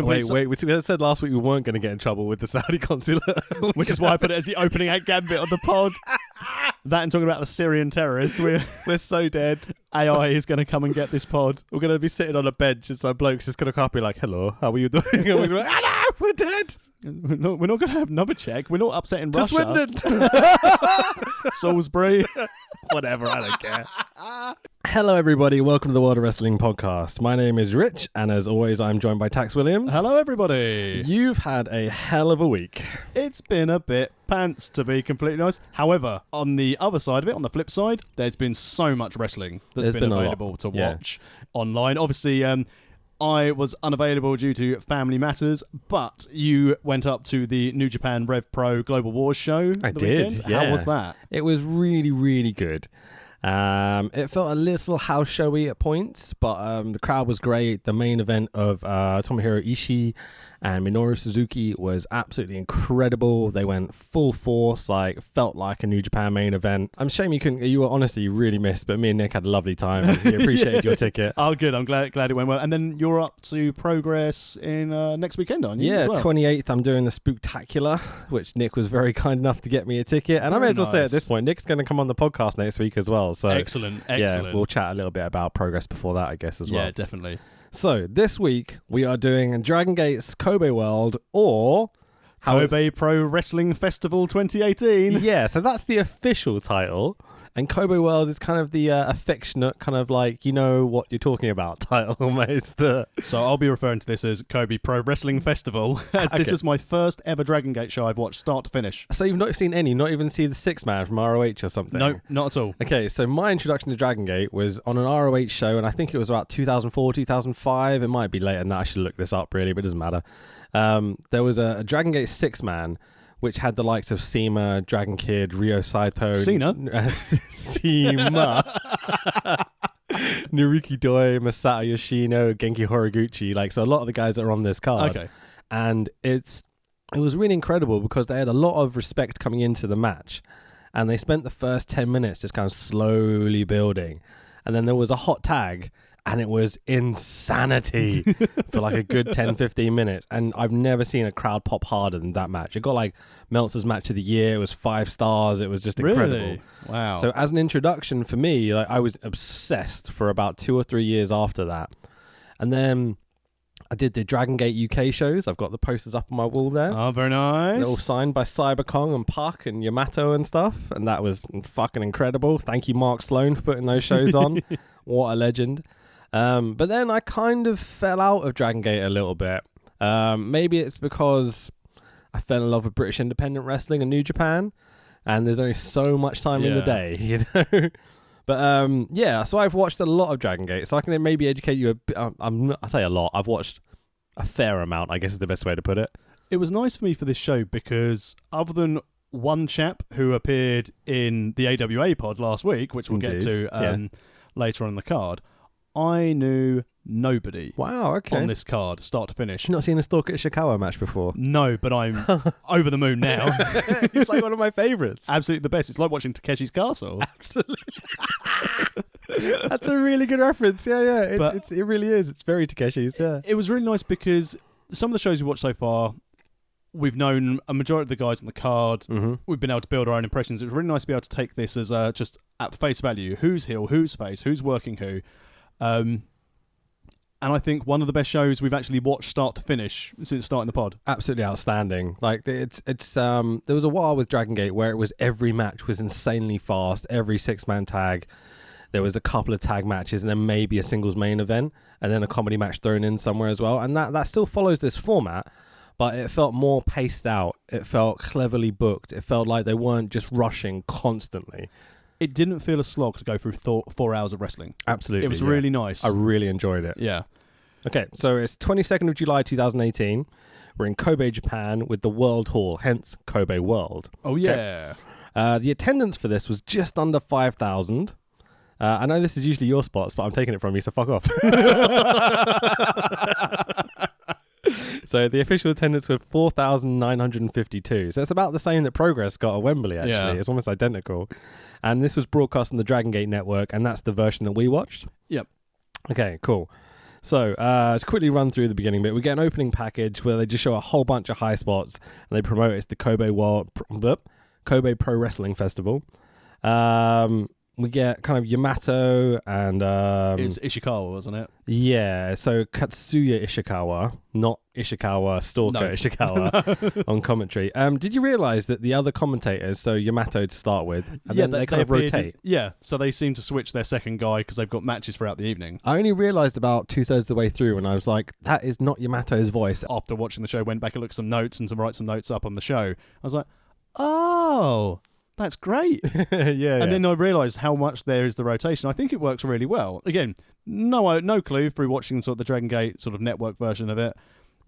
Wait. We said last week we weren't going to get in trouble with the Saudi consulate. Which is why I put it as the opening act gambit of the pod. That and talking about the Syrian terrorist. We're so dead. AI is going to come and get this pod. We're going to be sitting on a bench and some bloke's just going to come up and be like, hello, how are you doing? And we're going to be like, no, we're dead. We're not going to have another check. We're not upsetting To Russia. Swindon. Salisbury. Whatever, I don't care. Hello, everybody. Welcome to the World of Wrestling podcast. My name is Rich, and as always, I'm joined by Tax Williams. Hello, everybody. You've had a hell of a week. It's been a bit pants, to be completely honest. However, on the other side of it, on the flip side, there's been so much wrestling that's been available to watch online. Obviously, I was unavailable due to family matters, but you went up to the New Japan Rev Pro Global Wars show. I did, weekend. yeah. How was that? It was really, really good. It felt a little house showy at points, but the crowd was great. The main event of Tomohiro Ishii and Minoru Suzuki was absolutely incredible. They went full force, felt like a New Japan main event. I'm ashamed you were honestly really missed, but me and Nick had a lovely time. We appreciated your ticket. Oh, good. I'm glad it went well. And then you're up to Progress in next weekend, aren't you? Yeah, as well? 28th. I'm doing the Spooktacular, which Nick was very kind enough to get me a ticket. And I may as well say at this point, Nick's going to come on the podcast next week as well. So Excellent. Yeah, we'll chat a little bit about Progress before that, I guess, as well. Yeah, definitely. So this week we are doing DragonGate's Kobe World, or Kobe Pro Wrestling Festival 2018. Yeah, so that's the official title. And Kobe World is kind of the affectionate, kind of like, you know what you're talking about title almost. So I'll be referring to this as Kobe Pro Wrestling Festival, as this was my first ever DragonGate show I've watched start to finish. So you've not seen any, not even see the Six Man from ROH or something? No, not at all. Okay, so my introduction to DragonGate was on an ROH show, and I think it was about 2004, 2005. It might be later than that. I should look this up, really, but it doesn't matter. There was a DragonGate Six Man, which had the likes of Seema, Dragon Kid, Ryo Saito. Seema? Seema. Naruki Doi, Masato Yoshino, Genki Horiguchi. So a lot of the guys that are on this card. Okay. And it was really incredible because they had a lot of respect coming into the match. And they spent the first 10 minutes just kind of slowly building. And then there was a hot tag. And it was insanity for a good 10-15 minutes. And I've never seen a crowd pop harder than that match. It got Meltzer's match of the year. It was 5 stars. It was just incredible. Really? Wow. So as an introduction for me, I was obsessed for about 2 or 3 years after that. And then I did the DragonGate UK shows. I've got the posters up on my wall there. Oh, very nice. They're all signed by Cyberkong and Puck and Yamato and stuff. And that was fucking incredible. Thank you, Mark Sloan, for putting those shows on. What a legend. But then I kind of fell out of DragonGate a little bit. Maybe it's because I fell in love with British independent wrestling and New Japan, and there's only so much time in the day, you know. But so I've watched a lot of DragonGate, so I can maybe educate you a bit. I say a lot. I've watched a fair amount, I guess is the best way to put it. It was nice for me for this show because other than one chap who appeared in the AWA pod last week, which we'll get to later on in the card, I knew nobody. Wow, okay. On this card, start to finish. You've not seen a Stalker Ichikawa match before? No, but I'm over the moon now. It's one of my favourites. Absolutely the best. It's like watching Takeshi's Castle. Absolutely. That's a really good reference. Yeah. It really is. It's very Takeshi's, yeah. It was really nice because some of the shows we watched so far, we've known a majority of the guys on the card. Mm-hmm. We've been able to build our own impressions. It was really nice to be able to take this as just at face value. Who's heel, who's face, who's working who. And I think one of the best shows we've actually watched start to finish since starting the pod. Absolutely outstanding. It's there was a while with DragonGate where it was every match was insanely fast, every 6-man tag. There was a couple of tag matches and then maybe a singles main event and then a comedy match thrown in somewhere as well. And that still follows this format, but it felt more paced out. It felt cleverly booked. It felt like they weren't just rushing constantly. It didn't feel a slog to go through 4 hours of wrestling. Absolutely. It was really nice. I really enjoyed it. Yeah. Okay, so it's 22nd of July 2018. We're in Kobe, Japan with the World Hall, hence Kobe World. Oh, yeah. Okay. The attendance for this was just under 5,000. I know this is usually your spots, but I'm taking it from you, so fuck off. So the official attendance was 4,952. So it's about the same that Progress got at Wembley, actually. Yeah. It's almost identical. And this was broadcast on the DragonGate network, and that's the version that we watched. Yep. Okay, cool. So, let's quickly run through the beginning bit. We get an opening package where they just show a whole bunch of high spots, and they promote it's the Kobe Pro Wrestling Festival. We get kind of Yamato and... it's Ishikawa, wasn't it? Yeah, so Katsuya Ishikawa, not Ishikawa, Stalker Ichikawa on commentary. Did you realise that the other commentators, so Yamato to start with, and then they kind of rotate? So they seem to switch their second guy because they've got matches throughout the evening. I only realised about 2/3 of the way through when I was like, that is not Yamato's voice. After watching the show, went back and looked at some notes and to write some notes up on the show. I was like, oh... That's great. And then I realised how much there is the rotation. I think it works really well. Again, no clue through watching sort of the DragonGate sort of network version of it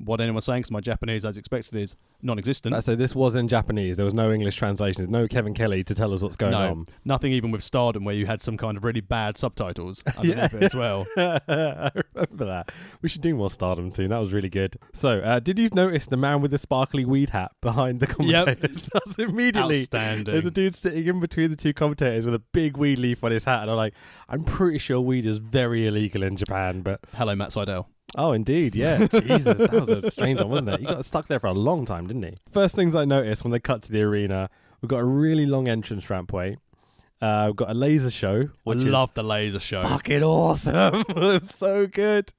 what anyone's saying, because my Japanese, as expected, is non-existent. So this was in Japanese. There was no English translations, no Kevin Kelly to tell us what's going on. Nothing even with Stardom, where you had some kind of really bad subtitles underneath it as well. I remember that. We should do more Stardom soon. That was really good. So, did you notice the man with the sparkly weed hat behind the commentators? Yep. That's immediately. Outstanding. There's a dude sitting in between the two commentators with a big weed leaf on his hat, and I'm pretty sure weed is very illegal in Japan, but... Hello, Matt Seidel. Oh, indeed, yeah. Jesus, that was a strange one, wasn't it? He got stuck there for a long time, didn't he? First things I noticed when they cut to the arena, we've got a really long entrance rampway. We've got a laser show. I love the laser show. Fucking awesome. It was so good.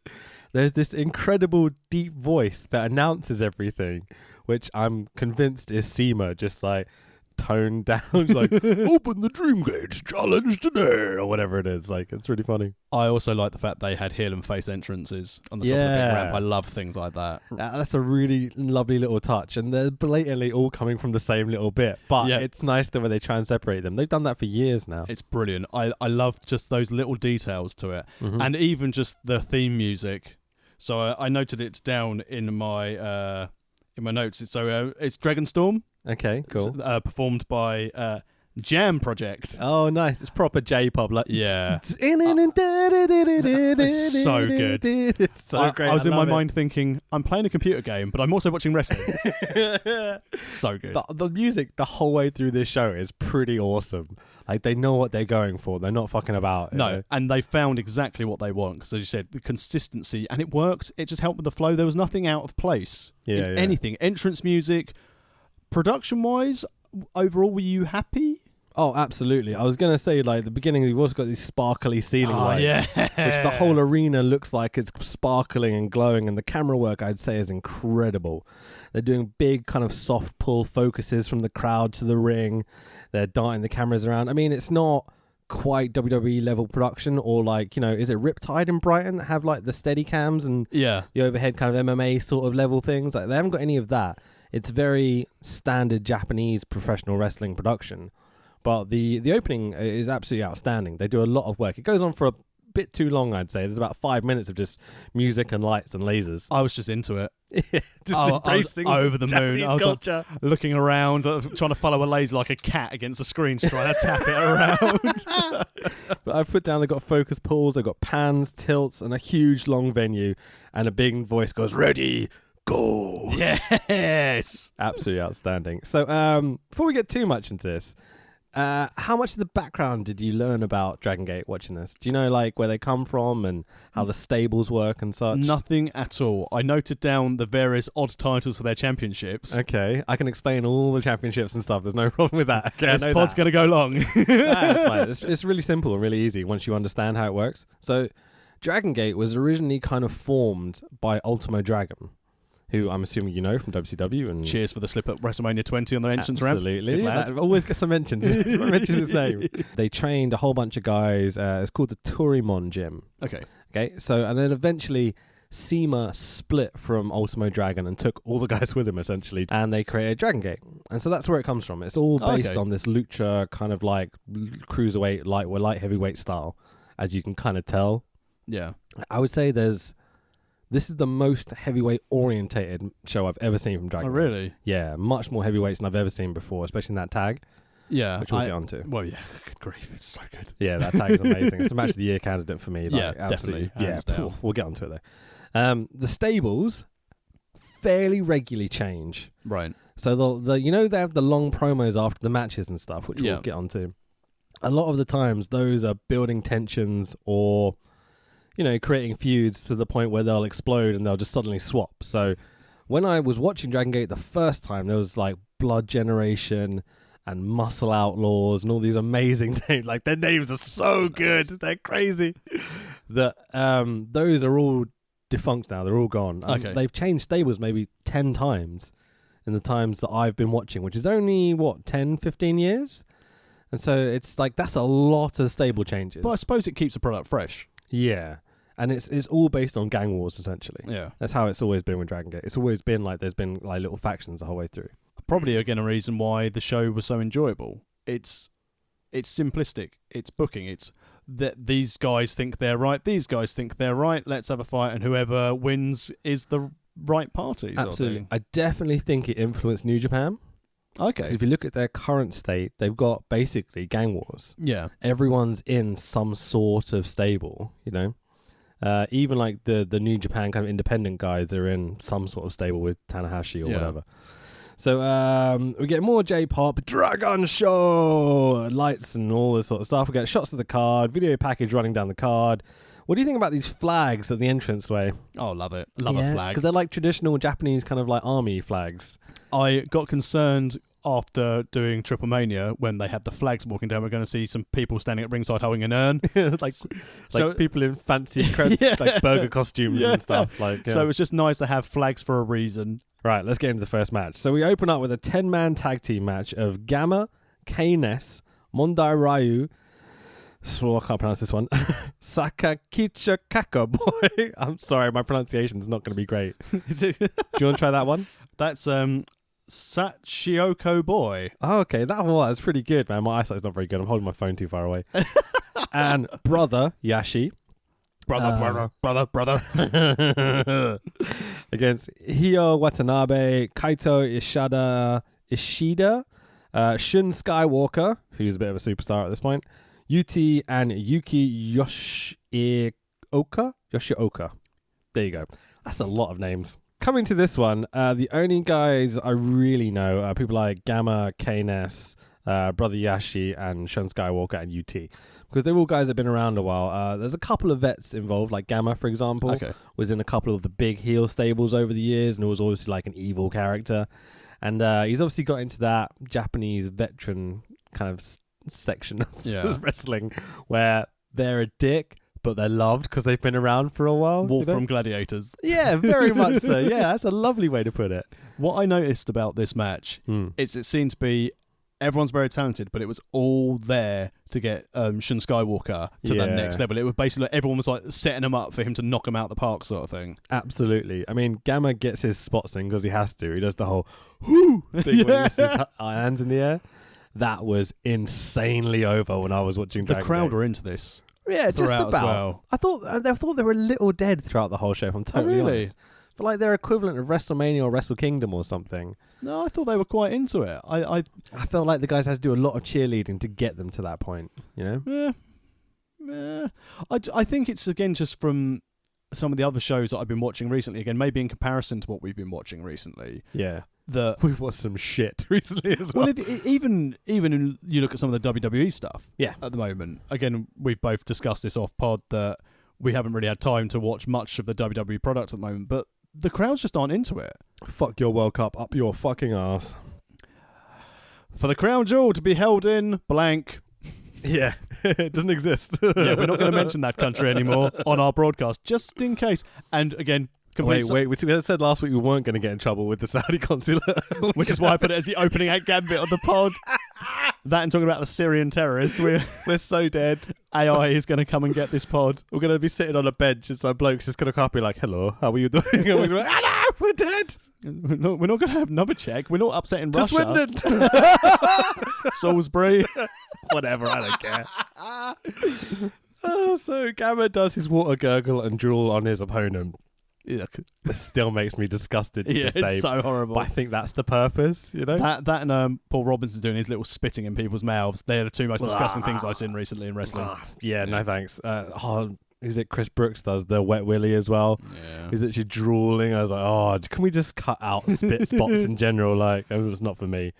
There's this incredible deep voice that announces everything, which I'm convinced is Seema, just toned down, open the Dream Gates challenge today, or whatever it is. It's really funny. I also like the fact they had heel and face entrances on the top of the big ramp. I love things like that. That's a really lovely little touch, and they're blatantly all coming from the same little bit, but it's nice the way they try and separate them. They've done that for years now. It's brilliant. I love just those little details to it, and even just the theme music. So I noted it down in my notes. So it's Dragonstorm. Okay, cool. Performed by Jam Project. Oh, nice. It's proper J-pop. Yeah. It's so good. It's so great. I was in my mind thinking, I'm playing a computer game, but I'm also watching wrestling. So good. The music the whole way through this show is pretty awesome. They know what they're going for. They're not fucking about. No, and they found exactly what they want. Because as you said, the consistency, and it works. It just helped with the flow. There was nothing out of place in anything. Entrance music, production-wise, overall, were you happy? Oh, absolutely. I was going to say, the beginning, you've also got these sparkly ceiling lights, which the whole arena looks like it's sparkling and glowing, and the camera work, I'd say, is incredible. They're doing big kind of soft pull focuses from the crowd to the ring. They're darting the cameras around. I mean, it's not quite WWE level production, or is it Riptide in Brighton that have the steady cams and the overhead kind of MMA sort of level things? They haven't got any of that. It's very standard Japanese professional wrestling production. But the opening is absolutely outstanding. They do a lot of work. It goes on for a bit too long, I'd say. There's about 5 minutes of just music and lights and lasers. I was just into it. Embracing I was over the Japanese moon. I was culture. Looking around, trying to follow a laser like a cat against a screen, trying to tap it around. But I've put down, they've got focus pulls, they've got pans, tilts, and a huge long venue. And a big voice goes, "Ready, go." Yes. Absolutely outstanding. So before we get too much into this, how much of the background did you learn about DragonGate watching this? Do you know where they come from and how the stables work and such? Nothing at all. I noted down the various odd titles for their championships. Okay, I can explain all the championships and stuff. There's no problem with that. Okay, this pod's going to go long. That's fine. It's really simple and really easy once you understand how it works. So DragonGate was originally kind of formed by Ultimo Dragon, who I'm assuming you know from WCW. And cheers for the slip at WrestleMania 20 on the entrance ramp. Absolutely. Always gets some mentions. Mention his name. They trained a whole bunch of guys. It's called the Torimon Gym. Okay. So, and then eventually Seema split from Ultimo Dragon and took all the guys with him, essentially, and they created DragonGate. And so that's where it comes from. It's all based on this lucha kind of cruiserweight, light heavyweight style, as you can kind of tell. Yeah. I would say this is the most heavyweight orientated show I've ever seen from DragonGate. Oh, really? Yeah, much more heavyweights than I've ever seen before, especially in that tag. Yeah. Which we'll get onto. Well, yeah, good grief, it's so good. Yeah, that tag is amazing. It's a match of the year candidate for me. Definitely. Yeah, we'll get onto it though. The stables fairly regularly change. Right. So they have the long promos after the matches and stuff, which we'll get onto. A lot of the times, those are building tensions or creating feuds to the point where they'll explode and they'll just suddenly swap. So when I was watching Dragon Gate the first time, there was like Blood Generation and Muscle Outlaws and all these amazing names. Like, their names are so good. They're crazy. Those are all defunct now. They're all gone. Okay. They've changed stables maybe 10 times in the times that I've been watching, which is only, 10, 15 years? And so it's like, that's a lot of stable changes. But I suppose it keeps the product fresh. Yeah. And it's all based on gang wars, essentially. Yeah. That's how it's always been with Dragon Gate. It's always been like there's been like little factions the whole way through. Probably, again, a reason why the show was so enjoyable. It's simplistic. It's booking. It's that these guys think they're right. These guys think they're right. Let's have a fight, and whoever wins is the right party. Absolutely. I definitely think it influenced New Japan. Okay. 'Cause if you look at their current state, they've got basically gang wars. Yeah. Everyone's in some sort of stable, even like the New Japan kind of independent guys are in some sort of stable with Tanahashi or whatever. So we get more J-pop, Dragon Show, lights and all this sort of stuff. We get shots of the card, video package running down the card. What do you think about these flags at the entranceway? Oh, love it. Love a flag. Because they're like traditional Japanese kind of like army flags. I got concerned after doing Triple Mania when they had the flags walking down. We're going to see some people standing at ringside holding an urn. like people in fancy like burger costumes and stuff. So it's just nice to have flags for a reason. Right, let's get into the first match. So we open up with a 10-man tag team match of Gamma, K-Ness, Mondai Ryu, I can't pronounce this one, Sakakicha Boy. I'm sorry, my pronunciation's not going to be great. Do you want to try that one? That's Sachioko Boy. Oh, okay, that one was pretty good, man. My eyesight's not very good. I'm holding my phone too far away. And Brother Yashi. Brother. Against Hio Watanabe, Kaito Ishida, Shun Skywalker, who's a bit of a superstar at this point, Yuti, and Yuki Yoshioka. There you go. That's a lot of names. Coming to this one, the only guys I really know are people like Gamma, K-Ness, Brother Yashi, and Shun Skywalker, and UT. Because they're all guys that have been around a while. There's a couple of vets involved, like Gamma, for example, was in a couple of the big heel stables over the years, and was obviously like an evil character. And he's obviously got into that Japanese veteran kind of section of wrestling, where they're a dick, but they're loved because they've been around for a while. Wolf from Gladiators. Yeah, very much so. Yeah, that's a lovely way to put it. What I noticed about this match is it seemed to be everyone's very talented, but it was all there to get Shun Skywalker to the next level. It was basically like everyone was like setting him up for him to knock him out the park sort of thing. Absolutely. I mean, Gamma gets his spots in because he has to. He does the whole whoo thing where he lifts his hands in the air. That was insanely over when I was watching Dragon The crowd Gate. were into this. Yeah, just about. As well. I thought they were a little dead throughout the whole show, if I'm totally honest. But like their equivalent of WrestleMania or Wrestle Kingdom or something. No, I thought they were quite into it. I felt like the guys had to do a lot of cheerleading to get them to that point, I think it's, again, just from some of the other shows that I've been watching recently, again, maybe in comparison to what we've been watching recently. Yeah. We've watched some shit recently as well. Well, even in, you look at some of the WWE stuff at the moment. Again, we've both discussed this off pod that we haven't really had time to watch much of the WWE product at the moment, but the crowds just aren't into it. Fuck your World Cup up your fucking ass. For the crown jewel to be held in blank. Yeah, it doesn't exist. Yeah, we're not going to mention that country anymore on our broadcast, just in case. And again, wait. We said last week we weren't going to get in trouble with the Saudi consulate. Which is why I put it as the opening act gambit on the pod. That and talking about the Syrian terrorist. We're so dead. AI is going to come and get this pod. We're going to be sitting on a bench and some bloke's just going to come up and be like, hello, how are you doing? And we're going to no, we're dead. We're not going to have another check. We're not upsetting Russia. Swindon. Salisbury. Whatever, I don't care. So Gamma does his water gurgle and drool on his opponent. It still makes me disgusted to this day. It's so horrible. But I think that's the purpose, That and Paul Robinson's doing his little spitting in people's mouths. They're the two most disgusting things I've seen recently in wrestling. No thanks. Is it Chris Brooks does the wet willy as well? Yeah. He's literally drooling. I was like, can we just cut out spit spots in general? Like, it was not for me.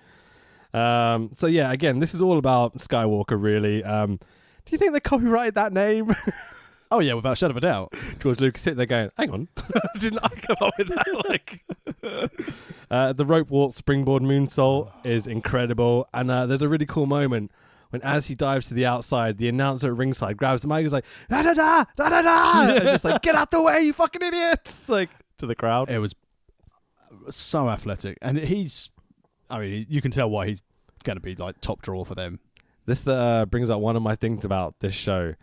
So yeah, again, this is all about Skywalker, really. Do you think they copyrighted that name? Oh yeah, without a shadow of a doubt. George Lucas sitting there going, hang on, didn't I come up with that? The rope walk springboard moonsault is incredible. And there's a really cool moment when as he dives to the outside, the announcer at ringside grabs the mic and is like, da-da-da, da-da-da. And it's just like, get out the way, you fucking idiots. Like, to the crowd. It was so athletic. And you can tell why he's going to be like top draw for them. This brings up one of my things about this show.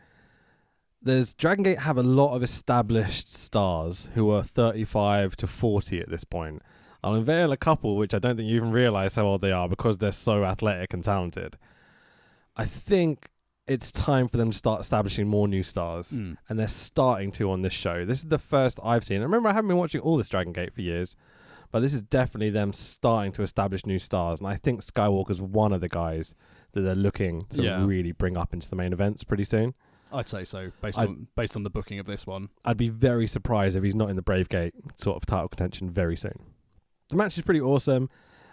DragonGate have a lot of established stars who are 35 to 40 at this point. I'll unveil a couple which I don't think you even realise how old they are because they're so athletic and talented. I think it's time for them to start establishing more new stars, and they're starting to on this show. This is the first I've seen. I remember I haven't been watching all this DragonGate for years, but this is definitely them starting to establish new stars, and I think Skywalker's one of the guys that they're looking to really bring up into the main events pretty soon. I'd say so, based on the booking of this one. I'd be very surprised if he's not in the BraveGate sort of title contention very soon. The match is pretty awesome.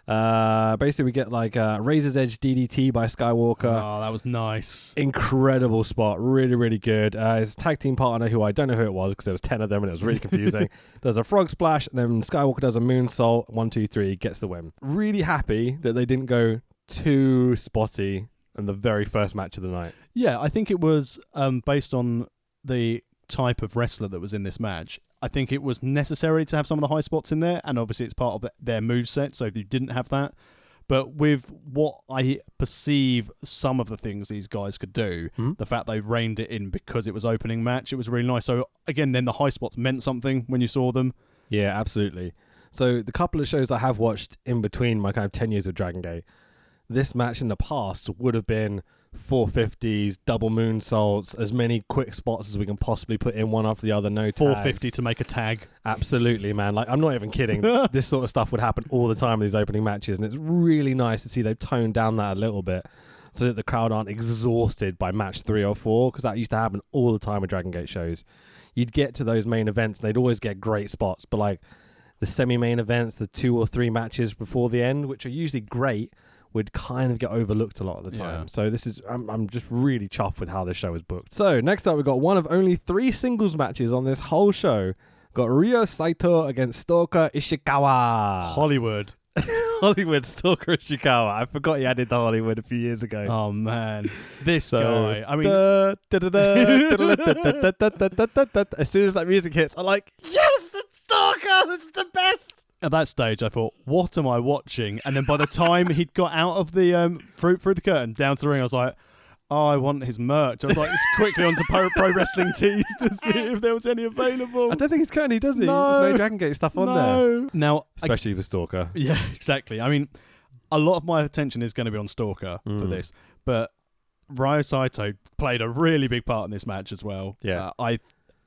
Basically, we get like a Razor's Edge DDT by Skywalker. Oh, that was nice. Incredible spot. Really, really good. His tag team partner, who I don't know who it was because there was 10 of them and it was really confusing, does a frog splash and then Skywalker does a moonsault. 1, 2, 3, gets the win. Really happy that they didn't go too spotty in the very first match of the night. Yeah, I think it was based on the type of wrestler that was in this match. I think it was necessary to have some of the high spots in there, and obviously it's part of their moveset, so if you didn't have that. But with what I perceive some of the things these guys could do, the fact they reined it in because it was opening match, it was really nice. So again, then the high spots meant something when you saw them. Yeah, absolutely. So the couple of shows I have watched in between my kind of 10 years of DragonGate, this match in the past would have been 450s, double moonsaults, as many quick spots as we can possibly put in one after the other, no tags. 450 to make a tag. Absolutely, man. Like, I'm not even kidding. This sort of stuff would happen all the time in these opening matches, and it's really nice to see they've toned down that a little bit so that the crowd aren't exhausted by match 3 or 4, because that used to happen all the time with DragonGate shows. You'd get to those main events, and they'd always get great spots, but like the semi-main events, the 2 or 3 matches before the end, which are usually great, would kind of get overlooked a lot of the time. Yeah. So this is, I'm just really chuffed with how this show is booked. So next up, we've got one of only 3 singles matches on this whole show. Got Ryo Saito against Stalker Ichikawa. Hollywood. Hollywood Stalker Ichikawa. I forgot he added the Hollywood a few years ago. Oh man, this guy. I mean, as soon as that music hits, I'm like, yes, it's Stalker. That's the best. At that stage, I thought, what am I watching? And then by the time he'd got out of the through the curtain down to the ring, I was like, oh, I want his merch. I was like, just quickly onto Pro Wrestling Tees to see if there was any available. I don't think he's currently, does he? No. There's no DragonGate stuff on there. Now, especially with Stalker. Yeah, exactly. I mean, a lot of my attention is going to be on Stalker for this, but Ryo Saito played a really big part in this match as well. Yeah, I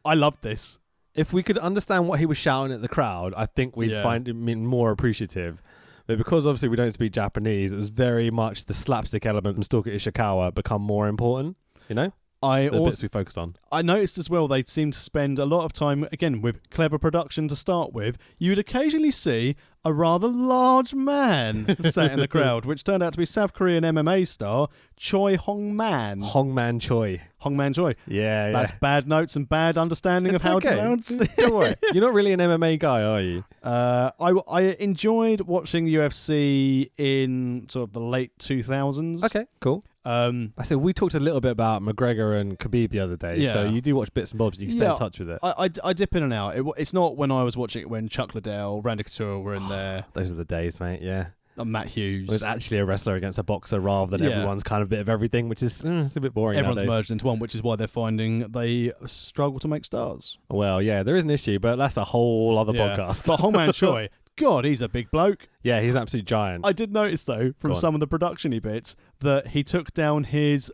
loved this. If we could understand what he was shouting at the crowd, I think we'd find him more appreciative. But because obviously we don't speak Japanese, it was very much the slapstick element from Stalker Ichikawa become more important, you know? The bits we focus on. I noticed as well they seem to spend a lot of time, again, with clever production to start with. You would occasionally see a rather large man sat in the crowd, which turned out to be South Korean MMA star Choi Man Choi. Man Choi. Yeah. That's bad notes and bad understanding of how to pronounce this. Don't worry. You're not really an MMA guy, are you? I enjoyed watching UFC in sort of the late 2000s. Okay, cool. I said we talked a little bit about McGregor and Khabib the other day, so you do watch bits and bobs. You can stay in touch with it. I dip in and out. It's not when I was watching it when Chuck Liddell, Randy Couture were in there. Those are the days, mate. Yeah. Matt Hughes. It was actually a wrestler against a boxer rather than everyone's kind of bit of everything, which is it's a bit boring. Everyone's nowadays. merged into one, which is why they're finding they struggle to make stars. Well, yeah, there is an issue, but that's a whole other podcast. But Man Choi, God, he's a big bloke. Yeah, he's an absolute giant. I did notice, though, from some of the production-y bits, that he took down his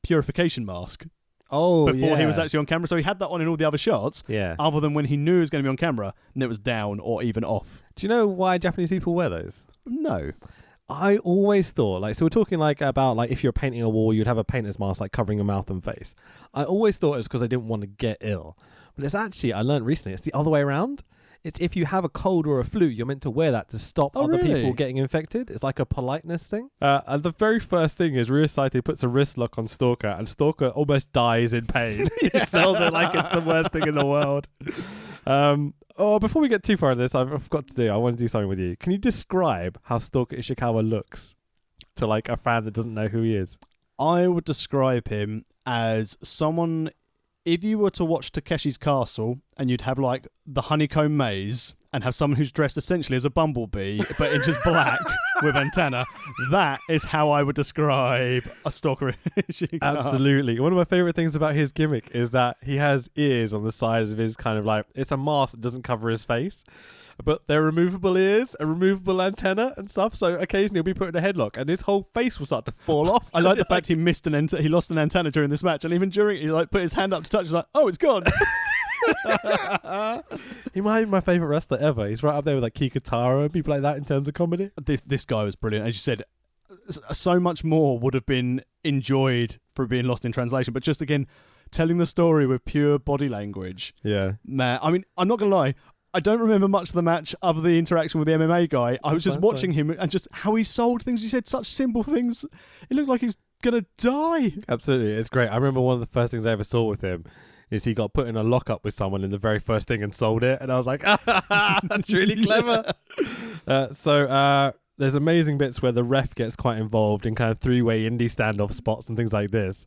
purification mask. Before he was actually on camera. So he had that on in all the other shots, other than when he knew he was going to be on camera, and it was down or even off. Do you know why Japanese people wear those? No. I always thought, so we're talking about if you're painting a wall, you'd have a painter's mask covering your mouth and face. I always thought it was because they didn't want to get ill. But it's actually, I learned recently, it's the other way around. It's if you have a cold or a flu, you're meant to wear that to stop other people getting infected. It's like a politeness thing. And the very first thing is Ryo Saito puts a wrist lock on Stalker, and Stalker almost dies in pain. He sells it like it's the worst thing in the world. Before we get too far in this, I want to do something with you. Can you describe how Stalker Ichikawa looks to like a fan that doesn't know who he is? I would describe him as someone, if you were to watch Takeshi's Castle and you'd have like the honeycomb maze and have someone who's dressed essentially as a bumblebee but in just black with antenna, that is how I would describe a Stalker Ichikawa. Absolutely. One of my favorite things about his gimmick is that he has ears on the sides of his kind of like, it's a mask that doesn't cover his face, but they're removable ears, a removable antenna and stuff. So occasionally he'll be put in a headlock and his whole face will start to fall off. I like the fact he lost an antenna during this match, and even during it, he like put his hand up to touch. He's like, "Oh, it's gone." He might be my favorite wrestler ever. He's right up there with like Kikutaro and people like that in terms of comedy. This guy was brilliant. As you said, so much more would have been enjoyed for being lost in translation, but just again telling the story with pure body language. Yeah, man. I mean, I'm not gonna lie, I don't remember much of the match other than the interaction with the MMA guy. I was just watching him and just how he sold things. He said such simple things. It looked like he was gonna die. Absolutely, it's great. I remember one of the first things I ever saw with him is he got put in a lockup with someone in the very first thing and sold it, and I was like, that's really clever. There's amazing bits where the ref gets quite involved in kind of three-way indie standoff spots and things like this.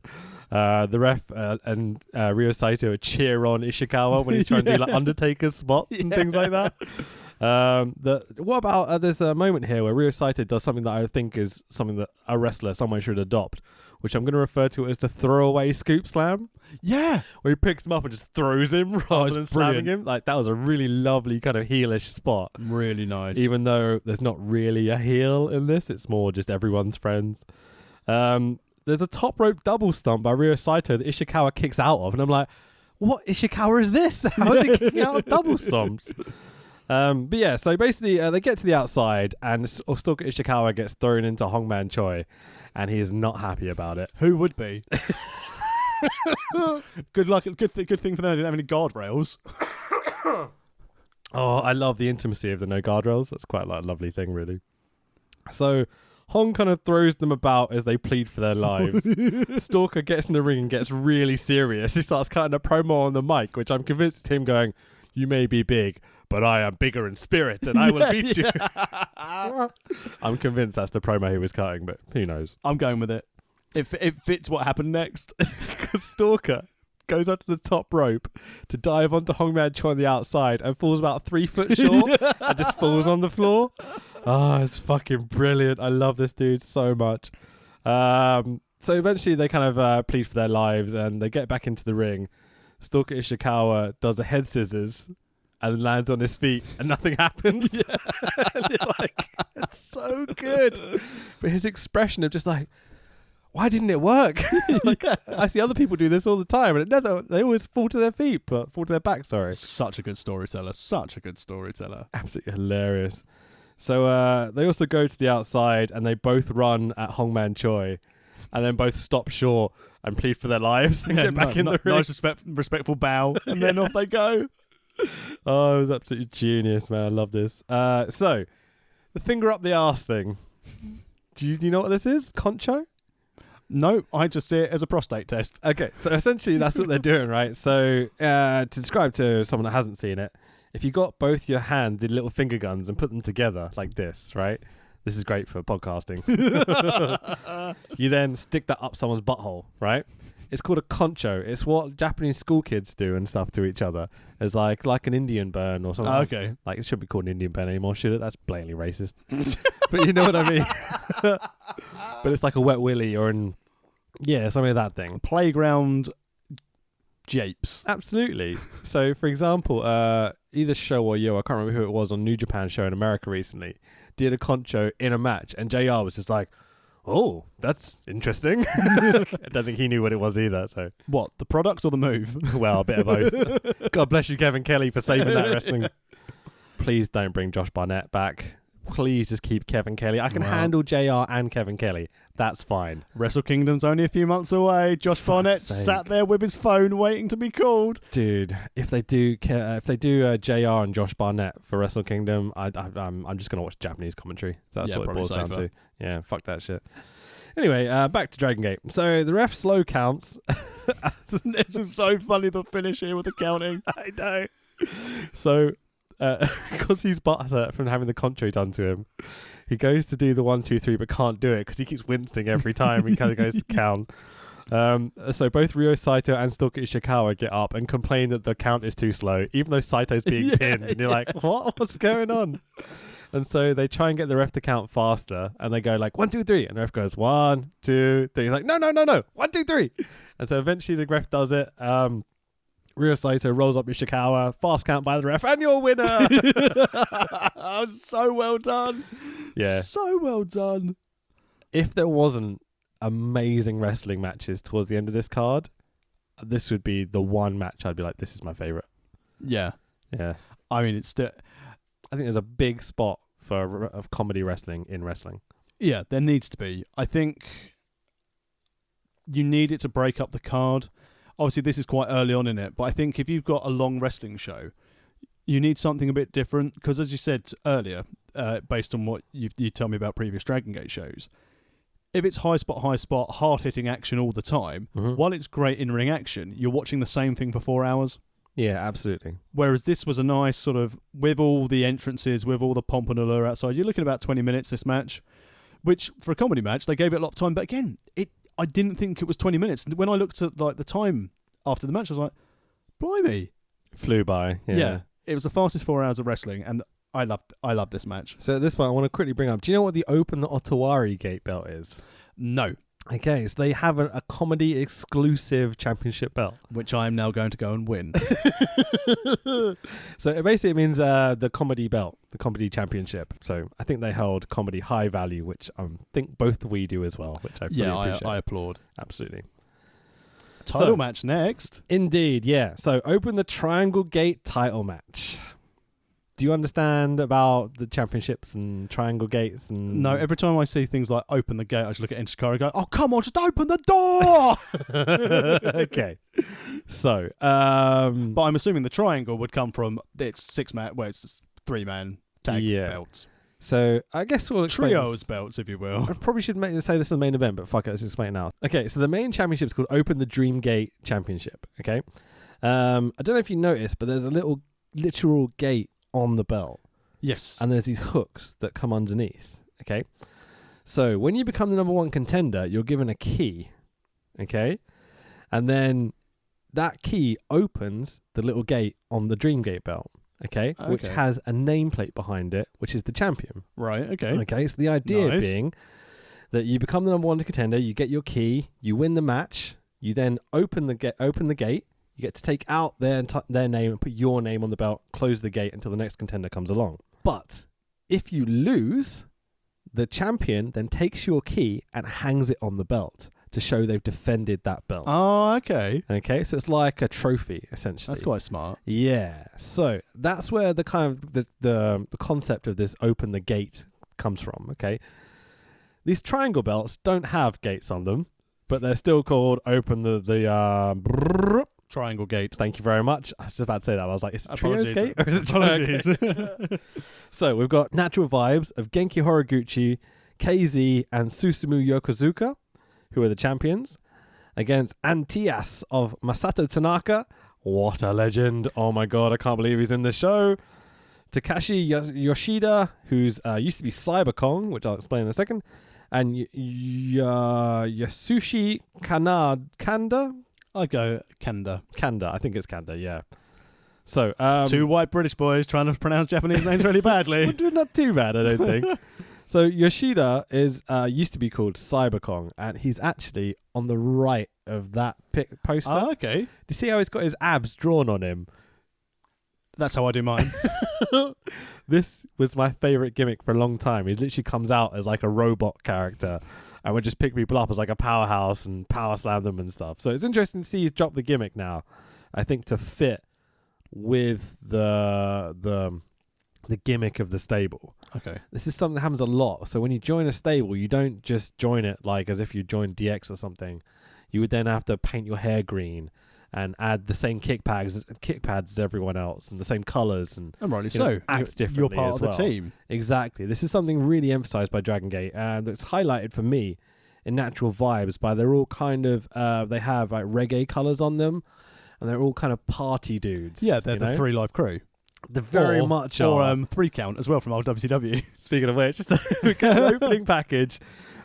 The ref and Ryo Saito cheer on Ishikawa when he's trying to do like Undertaker's spots and things like that. There's a moment here where Ryo Saito does something that I think is something that a wrestler, someone should adopt, which I'm going to refer to as the throwaway scoop slam. Yeah. Where he picks him up and just throws him rather than slamming him. Like, that was a really lovely kind of heelish spot. Really nice. Even though there's not really a heel in this, it's more just everyone's friends. There's a top rope double stomp by Ryo Saito that Ishikawa kicks out of, and I'm like, what Ishikawa is this? How is he kicking out of double stomps? But yeah, so basically they get to the outside and Stalker Ichikawa gets thrown into Man Choi, and he is not happy about it. Who would be? Good luck. Good thing for them. They didn't have any guardrails. Oh, I love the intimacy of the no guardrails. That's quite like a lovely thing, really. So Hong kind of throws them about as they plead for their lives. Stalker gets in the ring and gets really serious. He starts cutting a promo on the mic, which I'm convinced is him going, "You may be big, but I am bigger in spirit, and I will beat you." I'm convinced that's the promo he was cutting, but who knows? I'm going with it. It fits what happened next. Because Stalker goes up to the top rope to dive onto Man Choi on the outside and falls about 3 foot short and just falls on the floor. Oh, it's fucking brilliant. I love this dude so much. So eventually they kind of plead for their lives and they get back into the ring. Stalker Ishikawa does a head scissors and lands on his feet and nothing happens. Yeah. And you're like, it's so good. But his expression of just like, why didn't it work? Like, I see other people do this all the time and they always fall to their feet, but fall to their back, sorry. Such a good storyteller. Absolutely hilarious. So they also go to the outside and they both run at Man Choi and then both stop short and plead for their lives and get back in the ring. Nice respectful bow and then off they go. Oh, it was absolutely genius, man. I love this. So, the finger up the arse thing. Do you know what this is? Concho? No, I just see it as a prostate test. Okay, so essentially that's what they're doing, right? So, to describe to someone that hasn't seen it, if you got both your hands, did little finger guns and put them together like this, right? This is great for podcasting. You then stick that up someone's butthole, right? It's called a concho. It's what Japanese school kids do and stuff to each other. It's like an Indian burn or something. Okay. Like, it shouldn't be called an Indian burn anymore, should it? That's blatantly racist. But you know what I mean? But it's like a wet willy or something of that thing. Playground japes. Absolutely. So, for example, either Show or Yo, I can't remember who it was on New Japan Show in America recently, did a concho in a match, and JR was just like, oh, that's interesting. I don't think he knew what it was either. So, what, the product or the move? Well, a bit of both. God bless you, Kevin Kelly, for saving that wrestling. Please don't bring Josh Barnett back. please just keep Kevin Kelly. I can handle JR and Kevin Kelly. That's fine. Wrestle Kingdom's only a few months away. Josh Barnett sat there with his phone waiting to be called. Dude, if they do JR and Josh Barnett for Wrestle Kingdom, I'm just gonna watch Japanese commentary. So that's what it boils down to. Yeah, fuck that shit. Anyway, back to DragonGate. So the ref slow counts. This is so funny, the finish here with the counting. I know. So, because he's butthurt from having the commentary done to him, he goes to do the 1, 2, 3, but can't do it because he keeps wincing every time he kind of goes to count. So both Ryo Saito and Stalker Ichikawa get up and complain that the count is too slow, even though Saito's being pinned. And you're like, what's going on? And so they try and get the ref to count faster, and they go like 1, 2, 3, and the ref goes 1, 2, 3. He's like, no, 1, 2, 3. And so eventually the ref does it. Ryo Saito rolls up Ishikawa, fast count by the ref, and your winner. So well done. Yeah. So well done. If there wasn't amazing wrestling matches towards the end of this card, this would be the one match I'd be like, this is my favorite. Yeah. Yeah. I mean, it's still... I think there's a big spot for of comedy wrestling in wrestling. Yeah, there needs to be. I think you need it to break up the card. Obviously, this is quite early on in it, but I think if you've got a long wrestling show, you need something a bit different. Because as you said earlier, based on what you told me about previous DragonGate shows, if it's high spot, hard-hitting action all the time, while it's great in-ring action, you're watching the same thing for 4 hours. Yeah, absolutely. Whereas this was a nice sort of, with all the entrances, with all the pomp and allure outside, you're looking at about 20 minutes, this match, which for a comedy match, they gave it a lot of time. But again, I didn't think it was 20 minutes. When I looked at like the time after the match, I was like, blimey. Flew by. Yeah. It was the fastest 4 hours of wrestling, and I loved this match. So at this point, I want to quickly bring up, do you know what the Open the Otawari Gate belt is? No. Okay, so they have a comedy exclusive championship belt, which I am now going to go and win. So it basically means the comedy belt, the comedy championship. So I think they hold comedy high value, which I think both we do as well, which I fully appreciate. I applaud. Absolutely. Title match next. Indeed, yeah. So open the Triangle Gate title match. Do you understand about the championships and triangle gates? And no, every time I see things like open the gate, I just look at Ichikawa and go, oh, come on, just open the door! Okay. So, but I'm assuming the triangle would come from, it's 6-man, well, it's 3-man tag belts. So, I guess we'll explain Trios belts, if you will. I probably should say this is the main event, but fuck it, let's explain it now. Okay, so the main championship is called Open the Dream Gate Championship, okay? I don't know if you noticed, but there's a literal gate on the belt. Yes. And there's these hooks that come underneath. Okay. So when you become the number one contender, you're given a key. Okay. And then that key opens the little gate on the Dream Gate belt. Okay. Which has a nameplate behind it, which is the champion. Right. Okay. Okay. So the idea being that you become the number one contender, you get your key, you win the match, you then open the gate. You get to take out their name and put your name on the belt, close the gate until the next contender comes along. But if you lose, the champion then takes your key and hangs it on the belt to show they've defended that belt. Oh, okay. Okay, so it's like a trophy, essentially. That's quite smart. Yeah. So that's where the kind of the concept of this open the gate comes from, okay? These triangle belts don't have gates on them, but they're still called open the Triangle Gate. Thank you very much. I was just about to say that. I was like, is it Trios Apologies. Gate or is it Apologies. Gate? So we've got natural vibes of Genki Horiguchi, KZ, and Susumu Yokozuka, who are the champions, against Antias of Masato Tanaka. What a legend. Oh my God, I can't believe he's in the show. Takashi Yoshida, who's used to be Cyber Kong, which I'll explain in a second, and Yasushi Kanda. I go Kanda. I think it's Kanda, yeah. So, two white British boys trying to pronounce Japanese names really badly. Not too bad, I don't think. So Yoshida is used to be called Cyber Kong, and he's actually on the right of that poster. Oh, okay. Do you see how he's got his abs drawn on him? That's how I do mine. This was my favourite gimmick for a long time. He literally comes out as like a robot character and would just pick people up as like a powerhouse and power slam them and stuff. So it's interesting to see he's dropped the gimmick now, I think, to fit with the gimmick of the stable. Okay. This is something that happens a lot. So when you join a stable, you don't just join it like as if you joined DX or something. You would then have to paint your hair green and add the same kick pads as everyone else and the same colours and rightly so. Act differently. You're part as of well. the team. Exactly. This is something really emphasised by DragonGate, and it's highlighted for me in Natural Vibes by they're all kind of they have like reggae colours on them, and they're all kind of party dudes. Yeah, they're the 3 Live Crew. They're very much or are. 3 Count as well from old WCW. Speaking of which, just an opening package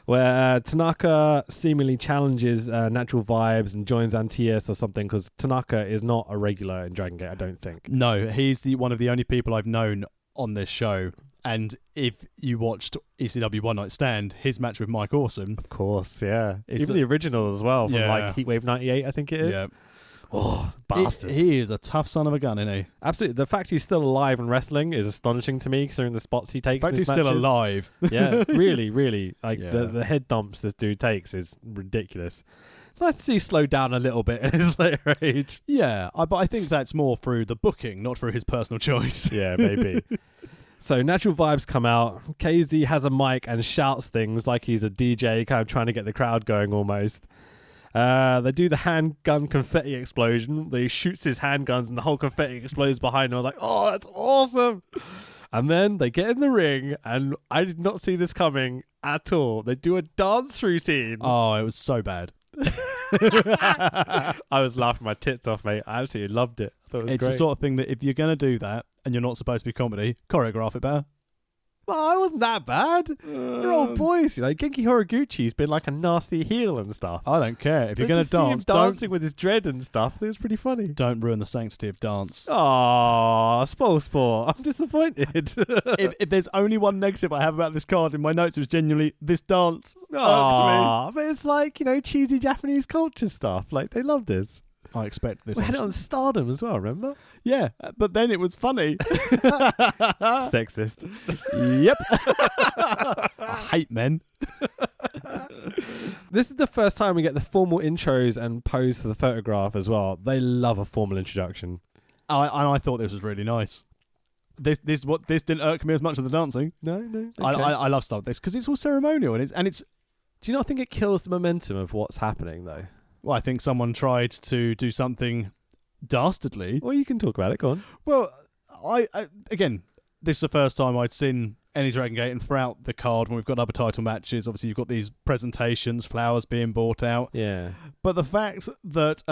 where Tanaka seemingly challenges Natural Vibes and joins Antias or something, because Tanaka is not a regular in Dragon Gate, I don't think. No, he's one of the only people I've known on this show. And if you watched ECW One Night Stand, his match with Mike Awesome. Of course, yeah. It's Even the original as well, from yeah. like Heatwave 98, I think it is. Yeah. Oh, bastards. He is a tough son of a gun, isn't he? Absolutely. The fact he's still alive and wrestling is astonishing to me, considering the spots he takes. The fact in he's his still matches. alive. Yeah, really, really. Like Yeah. the head dumps this dude takes is ridiculous. It's nice to see he slow down a little bit in his later age. Yeah, but I think that's more through the booking, not through his personal choice. Yeah, maybe. So Natural Vibes come out. KZ has a mic and shouts things like he's a DJ, kind of trying to get the crowd going almost. They do the handgun confetti explosion. He shoots his handguns and the whole confetti explodes behind him. I was like, oh, that's awesome. And then they get in the ring, and I did not see this coming at all. They do a dance routine. Oh, it was so bad. I was laughing my tits off, mate. I absolutely loved it. I thought it was It's great. the sort of thing that if you're going to do that and you're not supposed to be comedy, choreograph it better. Well, it wasn't that bad. They're old boys, you know. Genki Horiguchi's been like a nasty heel and stuff. I don't care. If you're But going to to see him dance, dancing with his dread and stuff, it was pretty funny. don't ruin the sanctity of dance. Oh, spoil sport. I'm disappointed. if there's only one negative I have about this card in my notes, it was genuinely this dance irks me. Aw, but it's like, you know, cheesy Japanese culture stuff. Like, they love this. I expect this. We had it on Stardom as well, remember? Yeah, but then it was funny. Sexist. Yep. I hate men. This is the first time we get the formal intros and pose for the photograph as well. They love a formal introduction. I thought this was really nice. This didn't irk me as much as the dancing. No. Okay. I love stuff like this because it's all ceremonial and it's. Do you not think it kills the momentum of what's happening, though? Well, I think someone tried to do something dastardly. Well, you can talk about it. Go on. Well, I again, this is the first time I'd seen any Dragon Gate, and throughout the card when we've got other title matches, obviously you've got these presentations, flowers being brought out. Yeah. But the fact that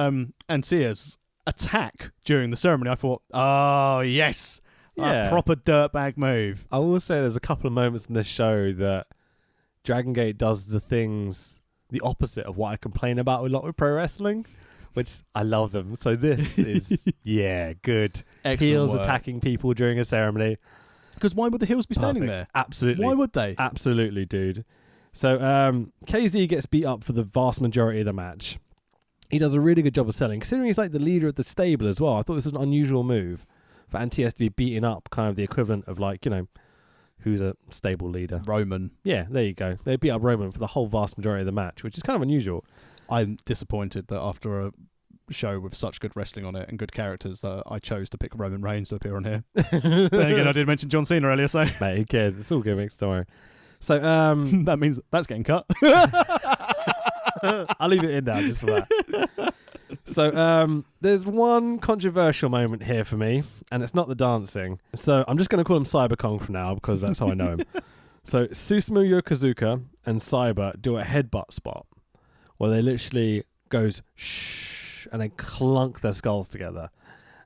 Antia's attack during the ceremony, I thought, oh yes, Yeah. a proper dirtbag move. I will say there's a couple of moments in this show that Dragon Gate does the things the opposite of what I complain about a lot with pro wrestling, which I love them. So this is, yeah, good. Excellent Heels work. attacking people during a ceremony. Because why would the heels be standing Perfect. there? Absolutely. Why would they? Absolutely, dude. So KZ gets beat up for the vast majority of the match. He does a really good job of selling, considering he's like the leader of the stable as well. I thought this was an unusual move for Antias to be beating up, kind of the equivalent of like, you know, who's a stable leader. Roman. Yeah, there you go. They beat up Roman for the whole vast majority of the match, which is kind of unusual. I'm disappointed that after a show with such good wrestling on it and good characters that I chose to pick Roman Reigns to appear on here. Then again, I did mention John Cena earlier, so Mate, who cares? It's all good, mixed story. So that means that's getting cut. I'll leave it in now just for that. So there's one controversial moment here for me, and it's not the dancing. So I'm just going to call him Cyber Kong for now because that's how I know him. So Susumu Yokozuka and Cyber do a headbutt spot where they literally goes shh and they clunk their skulls together.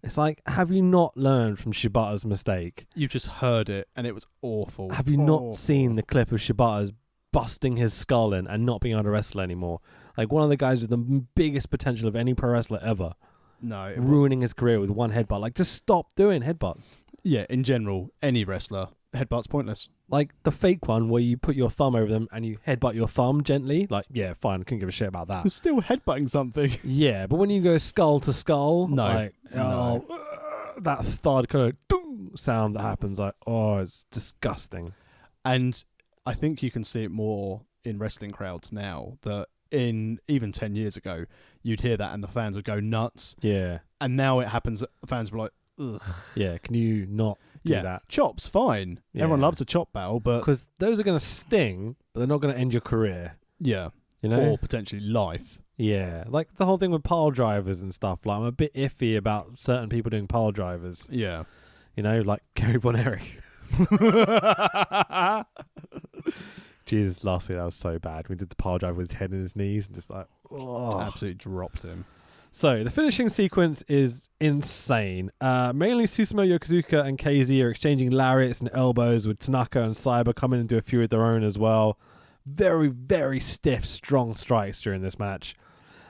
It's like, have you not learned from Shibata's mistake? You just heard it and it was awful. Have you not seen the clip of Shibata's busting his skull in and not being able to wrestle anymore? Like one of the guys with the biggest potential of any pro wrestler ever. No. Ruining his career with one headbutt. Like, just stop doing headbutts. Yeah, in general, any wrestler, headbutt's pointless. Like the fake one where you put your thumb over them and you headbutt your thumb gently. Like, yeah, fine. Couldn't give a shit about that. You're still headbutting something. Yeah, but when you go skull to skull, No. like, No. that thud kind of sound that happens, like, oh, it's disgusting. And I think you can see it more in wrestling crowds now that in even 10 years ago, you'd hear that and the fans would go nuts. Yeah. And now it happens, the fans were like, ugh. Yeah, can you not Yeah, that. chops, fine. Yeah. Everyone loves a chop battle, but Because those are going to sting, but they're not going to end your career. yeah, You know? or potentially life. Yeah, like the whole thing with pile drivers and stuff. Like, I'm a bit iffy about certain people doing pile drivers. Yeah. You know, like Gary Von Erich. Jesus, last week that was so bad. We did the pile driver with his head in his knees and just like, oh. Absolutely dropped him. So the finishing sequence is insane. Mainly Susumu Yokozuka and KZ are exchanging lariats and elbows with Tanaka and Cyber coming into a few of their own as well. Very, very stiff, strong strikes during this match.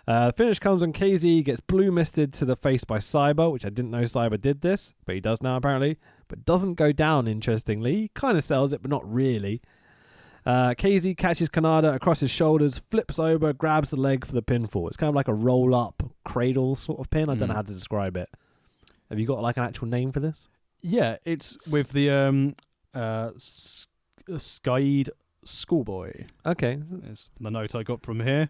The finish comes when KZ gets blue misted to the face by Cyber, which I didn't know Cyber did this, but he does now apparently. But doesn't go down, interestingly. He kind of sells it, but not really. KZ catches Kanada across his shoulders, flips over, grabs the leg for the pinfall. It's kind of like a roll-up cradle sort of pin. I don't know how to describe it. Have you got like an actual name for this? Yeah, it's with the Skied Schoolboy. Okay. It's the note I got from here.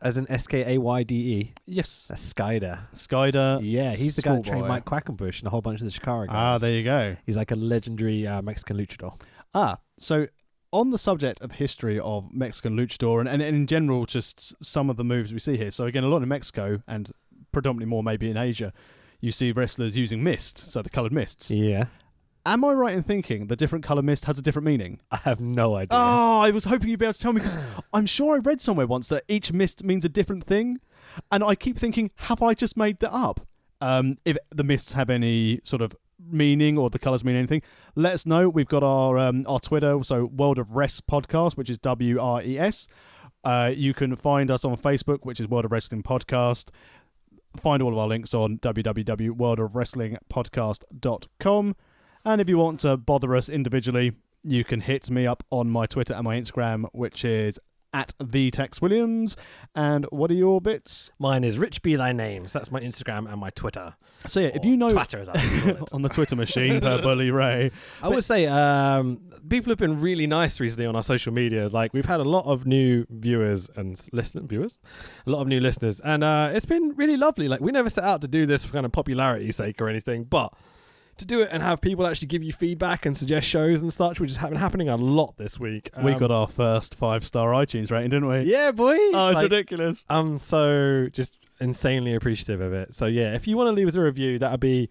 As in Skayde. Yes. That's Skyder. Skyder. Yeah, he's the guy that trained Schoolboy. Mike Quackenbush and a whole bunch of the Shikara guys. Ah, there you go. He's like a legendary Mexican luchador. So on the subject of history of Mexican luchador and in general just some of the moves we see here. So again, a lot in Mexico and predominantly more maybe in Asia, you see wrestlers using mist, so the coloured mists. Yeah. Am I right in thinking the different colour mist has a different meaning? I have no idea. Oh, I was hoping you'd be able to tell me because I'm sure I read somewhere once that each mist means a different thing. And I keep thinking, have I just made that up? If the mists have any sort of meaning or the colours mean anything, let us know. We've got our Twitter, so World of Rest Podcast, which is WRES. You can find us on Facebook, which is World of Wrestling Podcast. Find all of our links on www.worldofwrestlingpodcast.com. And if you want to bother us individually, you can hit me up on my Twitter and my Instagram, which is @TheTexWilliams. And what are your bits? Mine is Rich Be Thy Names. That's my Instagram and my Twitter. So yeah, if you know Twitter, as I call it. on the Twitter machine per Bully Ray. I would say people have been really nice recently on our social media. Like, we've had a lot of new viewers and a lot of new listeners, and it's been really lovely. Like, we never set out to do this for kind of popularity's sake or anything, but to do it and have people actually give you feedback and suggest shows and such, which has been happening a lot this week. We got our first 5-star iTunes rating, didn't we? Yeah, boy. Oh, it's ridiculous. I'm so just insanely appreciative of it. So yeah, if you want to leave us a review, that would be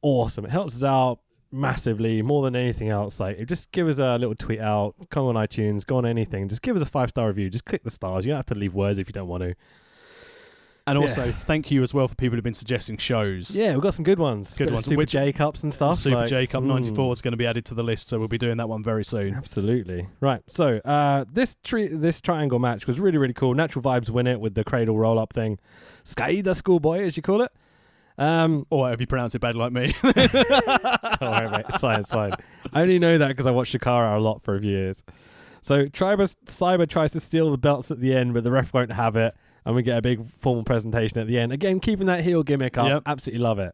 awesome. It helps us out massively, more than anything else. Like, just give us a little tweet out, come on iTunes, go on anything, just give us a 5-star review. Just click the stars. You don't have to leave words if you don't want to. And also, thank you as well for people who've been suggesting shows. Yeah, we've got some good ones. Good ones. Super J Cups and stuff. Super J Cup 94 is going to be added to the list, so we'll be doing that one very soon. Absolutely. Right, so this triangle match was really, really cool. Natural Vibes win it with the cradle roll-up thing. Skyder Schoolboy, as you call it. Or if you pronounce it bad like me. Don't worry, mate. It's fine. I only know that because I watched Shikara a lot for a few years. So Cyber tries to steal the belts at the end, but the ref won't have it. And we get a big formal presentation at the end. Again, keeping that heel gimmick up. Yep. Absolutely love it.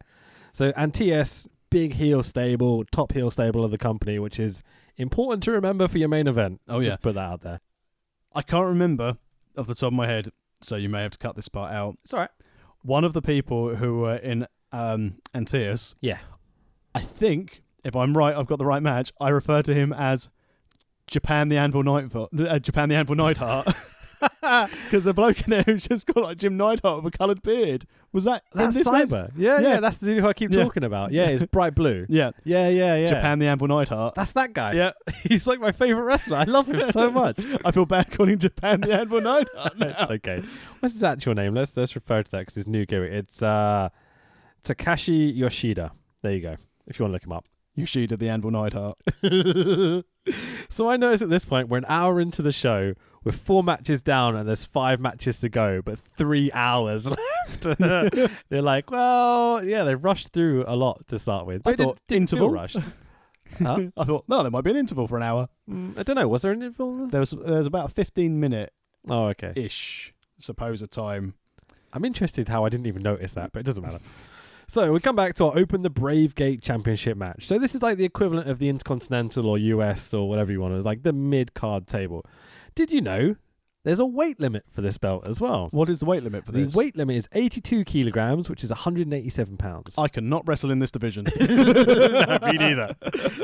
So, and TS, big heel stable, top heel stable of the company, which is important to remember for your main event. Just put that out there. I can't remember off the top of my head, so you may have to cut this part out. It's all right. One of the people who were in Antaeus, I think, if I'm right, I've got the right match, I refer to him as Japan the Anvil Neidhart. Because the bloke in there who's just got like Jim Neidhart with a coloured beard. Was that that's this Cyber? Yeah, that's the dude who I keep talking about. Yeah, it's bright blue. Yeah. Japan the Anvil Neidhart. That's that guy. Yeah. He's like my favourite wrestler. I love him so much. I feel bad calling Japan the Anvil Neidhart now. It's okay. What's his actual name? Let's refer to that because his new gimmick. It's Takashi Yoshida. There you go. If you want to look him up. Yoshida the Anvil Neidhart. So I noticed at this point we're an hour into the show with 4 matches down and there's 5 matches to go, but 3 hours left. They're like, well, yeah, they rushed through a lot to start with. I thought interval rushed. Huh? I thought, no, there might be an interval for an hour. I don't know. Was there an interval? There was about a 15-minute Oh, okay. ish, suppose, a time. I'm interested how I didn't even notice that, but it doesn't matter. So we come back to our Open the DragonGate Championship match. So this is like the equivalent of the Intercontinental or US or whatever you want. It's like the mid-card table. Did you know there's a weight limit for this belt as well. What is the weight limit for this? The weight limit is 82 kilograms, which is 187 pounds. I cannot wrestle in this division. No, me neither.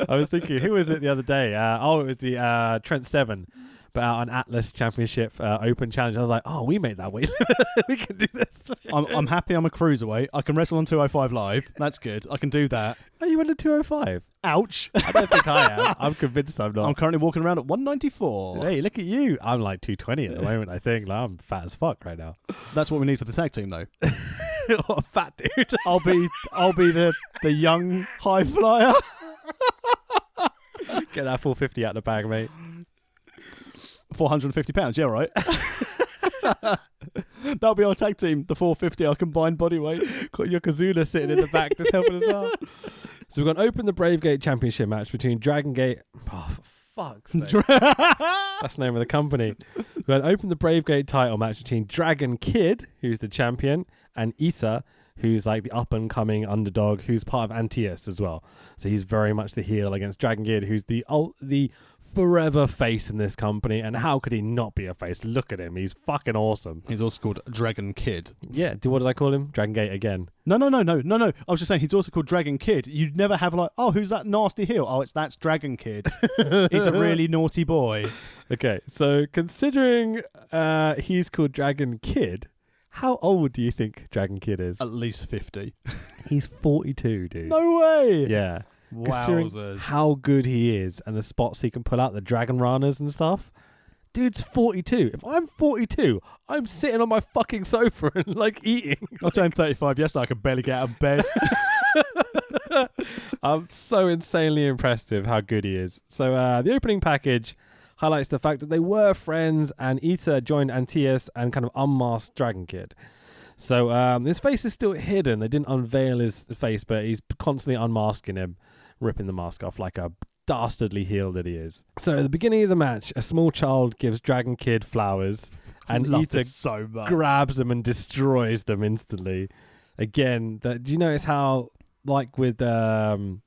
I was thinking, who was it the other day? It was the Trent Seven, but out on Atlas Championship Open Challenge. I was like, oh, we made that weight limit. We can do this. I'm happy I'm a cruiserweight. I can wrestle on 205 Live. That's good. I can do that. Oh, you went to 205? Ouch. I don't think I am. I'm convinced I'm not. I'm currently walking around at 194. Hey, look at you. I'm like 220 at the moment, I think. Like, I'm fat as fuck right now. That's what we need for the tag team, though. What a fat dude. I'll be the young high flyer. Get that 450 out of the bag, mate. £450, yeah, right. That'll be our tag team, the 450, our combined body weight. Got Yokozuna sitting in the back just helping us out. So we're going to open the BraveGate Championship match between DragonGate. Oh, for fuck's sake. That's the name of the company. We're going to open the BraveGate title match between Dragon Kid, who's the champion, and Ita, who's like the up-and-coming underdog, who's part of Antius as well. So he's very much the heel against Dragon Kid, who's the forever face in this company. And how could he not be a face? Look at him. He's fucking awesome. He's also called Dragon Kid. Yeah. What did I call him? Dragon Gate again. No. I was just saying he's also called Dragon Kid. You'd never have like, oh, who's that nasty heel? Oh, that's Dragon Kid. He's a really naughty boy. Okay. So considering he's called Dragon Kid, how old do you think Dragon Kid is? At least 50. He's 42, dude. No way. Yeah. Considering how good he is and the spots he can pull out, the Dragon Ranas and stuff. Dude's 42. If I'm 42, I'm sitting on my fucking sofa and like eating. I turned 35 yesterday. I could barely get out of bed. I'm so insanely impressed with how good he is. So the opening package highlights the fact that they were friends and Ita joined Antius and kind of unmasked Dragon Kid. So his face is still hidden. They didn't unveil his face, but he's constantly unmasking him, ripping the mask off like a dastardly heel that he is. So at the beginning of the match, a small child gives Dragon Kid flowers, and Ita so much. Grabs them and destroys them instantly. Again, do you notice how, like with Cyber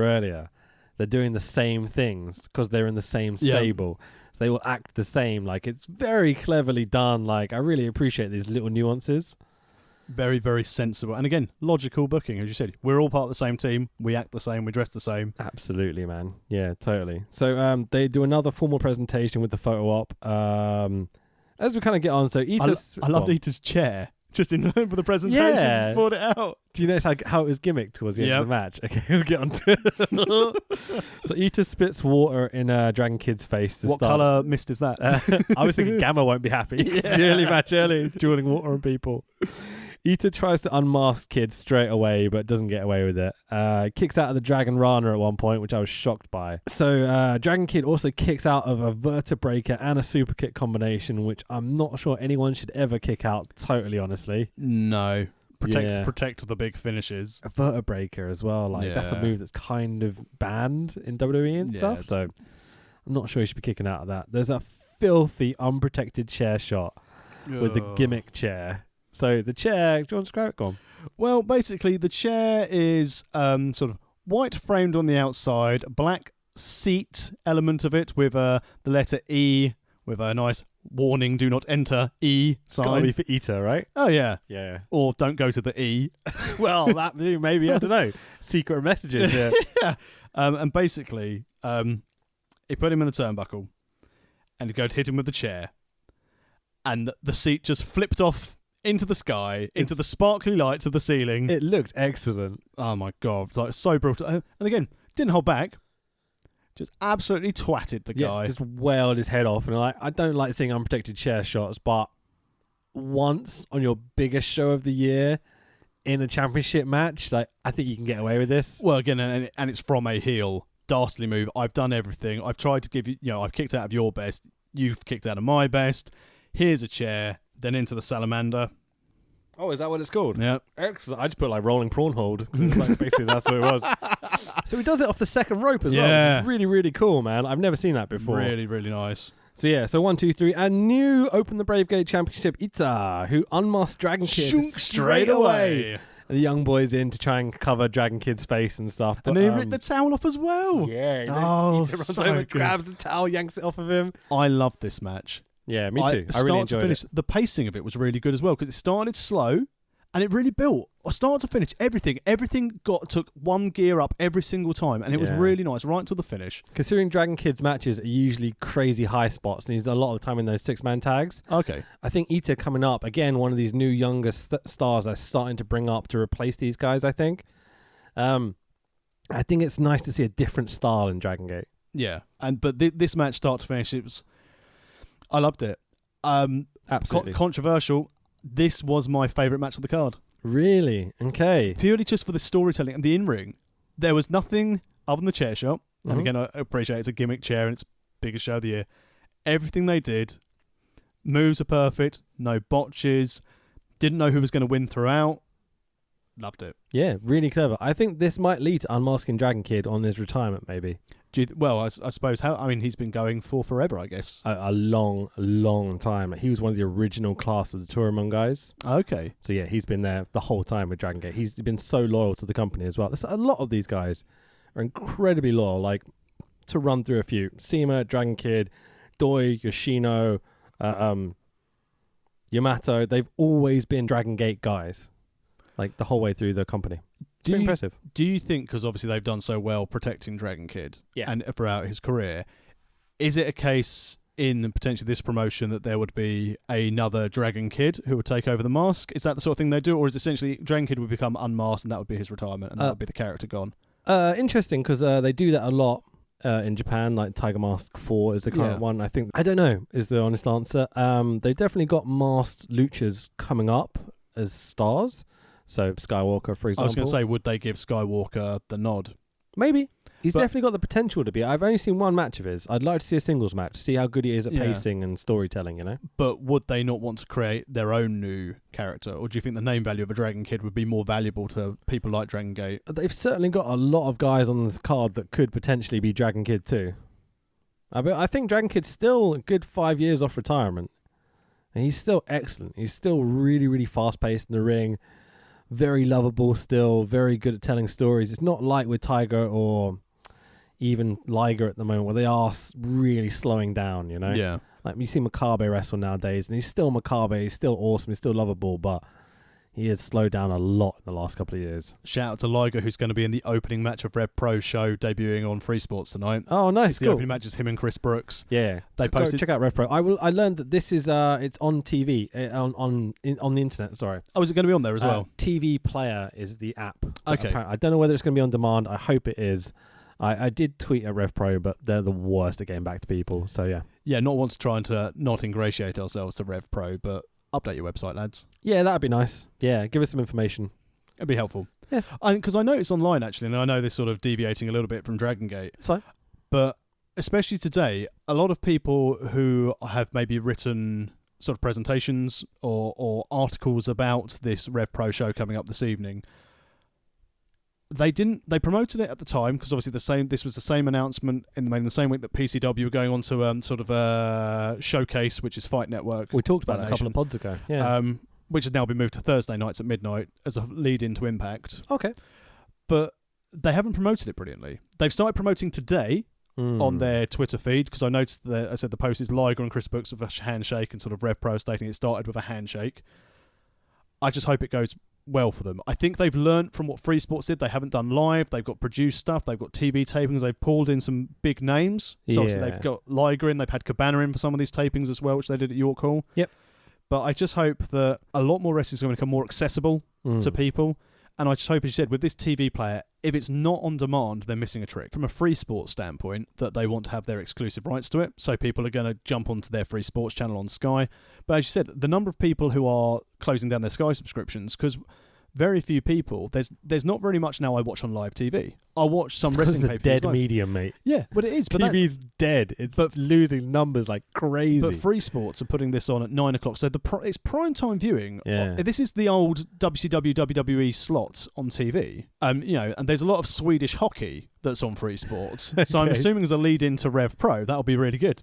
earlier, they're doing the same things because they're in the same stable. Yeah. So they will act the same. Like, it's very cleverly done. Like, I really appreciate these little nuances. Very, very sensible. And again, logical booking, as you said. We're all part of the same team. We act the same. We dress the same. Absolutely, man. Yeah, totally. So they do another formal presentation with the photo op. As we kind of get on, so Ita's... I loved Ita's chair. Just in for the presentation, just poured it out. Do you notice how it was gimmicked towards the end of the match? Okay, we'll get on to it. So Ita spits water in Dragon Kid's face to start. What colour mist is that? I was thinking Gamma won't be happy. It's the early match early, drooling water on people. Ita tries to unmask Kid straight away, but doesn't get away with it. Kicks out of the Dragon Rana at one point, which I was shocked by. So Dragon Kid also kicks out of a Vertebreaker and a super kick combination, which I'm not sure anyone should ever kick out, totally honnly. No. Protect the big finishes. A Vertebreaker as well. Like that's a move that's kind of banned in WWE and stuff. So I'm not sure you should be kicking out of that. There's a filthy unprotected chair shot with the gimmick chair. So the chair, do you want to describe it? Go on. Well, basically the chair is sort of white framed on the outside, black seat element of it with the letter E with a nice warning, do not enter E sign. It's got to be for Ita, right? Oh, yeah. Yeah. Or don't go to the E. Well, that maybe, I don't know. Secret messages here. Yeah. And basically, he put him in the turnbuckle and he go to hit him with the chair. And the seat just flipped off into the sky, into the sparkly lights of the ceiling. It looked excellent. Oh, my God. It's like so brutal. And again, didn't hold back. Just absolutely twatted the guy. Just wailed his head off. And I don't like seeing unprotected chair shots, but once on your biggest show of the year in a championship match, like I think you can get away with this. Well, again, and it's from a heel. Dastardly move. I've done everything. I've tried to give you, I've kicked out of your best. You've kicked out of my best. Here's a chair. Then into the salamander. Oh, is that what it's called? Yeah. Excellent. I just put like rolling prawn hold because it's like basically that's what it was. So he does it off the second rope as well, which is really, really cool, man. I've never seen that before. Really, really nice. So 1, 2, 3, and new Open the BraveGate Championship Ita, who unmasked Dragon Kid straight away. And the young boy's in to try and cover Dragon Kid's face and stuff. But, and then he ripped the towel off as well. Yeah. Oh, Ita runs over, grabs the towel, yanks it off of him. I love this match. Yeah, me too. I really enjoyed it. The pacing of it was really good as well because it started slow and it really built. Start to finish, everything took one gear up every single time, and it was really nice right until the finish. Considering Dragon Kid's matches are usually crazy high spots, and he's done a lot of the time in those 6-man tags. Okay. I think Ita coming up, again, one of these new younger stars they're starting to bring up to replace these guys, I think. I think it's nice to see a different style in Dragon Gate. Yeah, but this match, start to finish, I loved it. Absolutely. Controversial. This was my favourite match of the card. Really? Okay. Purely just for the storytelling and the in-ring. There was nothing other than the chair shot. And again, I appreciate it's a gimmick chair and it's biggest show of the year. Everything they did, moves are perfect, no botches, didn't know who was going to win throughout. Loved it. Yeah, really clever. I think this might lead to unmasking Dragon Kid on his retirement, maybe. I suppose he's been going for forever, I guess. A long, long time. He was one of the original class of the Tournament guys. Okay. So yeah, he's been there the whole time with Dragon Gate. He's been so loyal to the company as well. There's a lot of these guys are incredibly loyal. Like, to run through a few: Seema, Dragon Kid, Doi, Yoshino, Yamato. They've always been Dragon Gate guys, like the whole way through the company. It's very impressive. Do you think, because obviously they've done so well protecting Dragon Kid and throughout his career, is it a case in potentially this promotion that there would be another Dragon Kid who would take over the mask? Is that the sort of thing they do, or is essentially Dragon Kid would become unmasked and that would be his retirement and that would be the character gone? Interesting, because they do that a lot in Japan. Like Tiger Mask 4 is the current one. I don't know is the honest answer. They've definitely got masked luchas coming up as stars. So Skywalker, for example. I was going to say, would they give Skywalker the nod? Maybe. He's definitely got the potential to be. I've only seen one match of his. I'd like to see a singles match, see how good he is at pacing and storytelling, you know? But would they not want to create their own new character? Or do you think the name value of a Dragon Kid would be more valuable to people like Dragon Gate? They've certainly got a lot of guys on this card that could potentially be Dragon Kid too. I think Dragon Kid's still a good 5 years off retirement. And he's still excellent. He's still really, really fast-paced in the ring. Very lovable still, very good at telling stories. It's not like with Tiger or even Liger at the moment where they are really slowing down, you know? Yeah. Like you see Makabe wrestle nowadays and he's still Makabe, he's still awesome, he's still lovable, but he has slowed down a lot in the last couple of years. Shout out to Liger, who's going to be in the opening match of Rev Pro show debuting on Free Sports tonight. Oh, nice. The opening match is him and Chris Brooks. Yeah. They posted. Check out Rev Pro. I learned that this is it's on TV, on the internet, sorry. Oh, is it going to be on there as well? TV Player is the app. Okay. I don't know whether it's going to be on demand. I hope it is. I did tweet at Rev Pro, but they're the worst at getting back to people, so yeah. Yeah, not once trying to not ingratiate ourselves to Rev Pro, but update your website, lads. Yeah, that'd be nice. Yeah, give us some information. It'd be helpful. Yeah. Because I know it's online, actually, and I know this sort of deviating a little bit from Dragon Gate. It's fine. But especially today, a lot of people who have maybe written sort of presentations or articles about this Rev Pro show coming up this evening, they promoted it at the time because obviously this was the same announcement in the same week that PCW were going on to sort of a showcase, which is Fight Network. We talked about it a couple of pods ago. Yeah. Which has now been moved to Thursday nights at midnight as a lead into Impact. Okay. But they haven't promoted it brilliantly. They've started promoting today on their Twitter feed because I noticed that I said the post is Liger and Chris Brooks with a handshake and sort of Rev Pro stating it started with a handshake. I just hope it goes well for them. I think they've learnt from what Free Sports did. They haven't done live. They've got produced stuff. They've got TV tapings. They've pulled in some big names. So obviously they've got Liger in. They've had Cabana in for some of these tapings as well, which they did at York Hall. Yep. But I just hope that a lot more wrestling is going to become more accessible to people. And I just hope, as you said, with this TV player, if it's not on demand, they're missing a trick. From a Free Sports standpoint, that they want to have their exclusive rights to it. So people are going to jump onto their Free Sports channel on Sky. But as you said, the number of people who are closing down their Sky subscriptions, because very few people, there's not very much now I watch on live TV. I watch some wrestling pay-per-views. It's a dead medium, mate. Yeah, but it is. But TV's dead. It's losing numbers like crazy. But Free Sports are putting this on at 9 o'clock, so it's prime time viewing. Yeah. This is the old WCW WWE slot on TV. And there's a lot of Swedish hockey that's on Free Sports. Okay. So I'm assuming as a lead into Rev Pro, that'll be really good.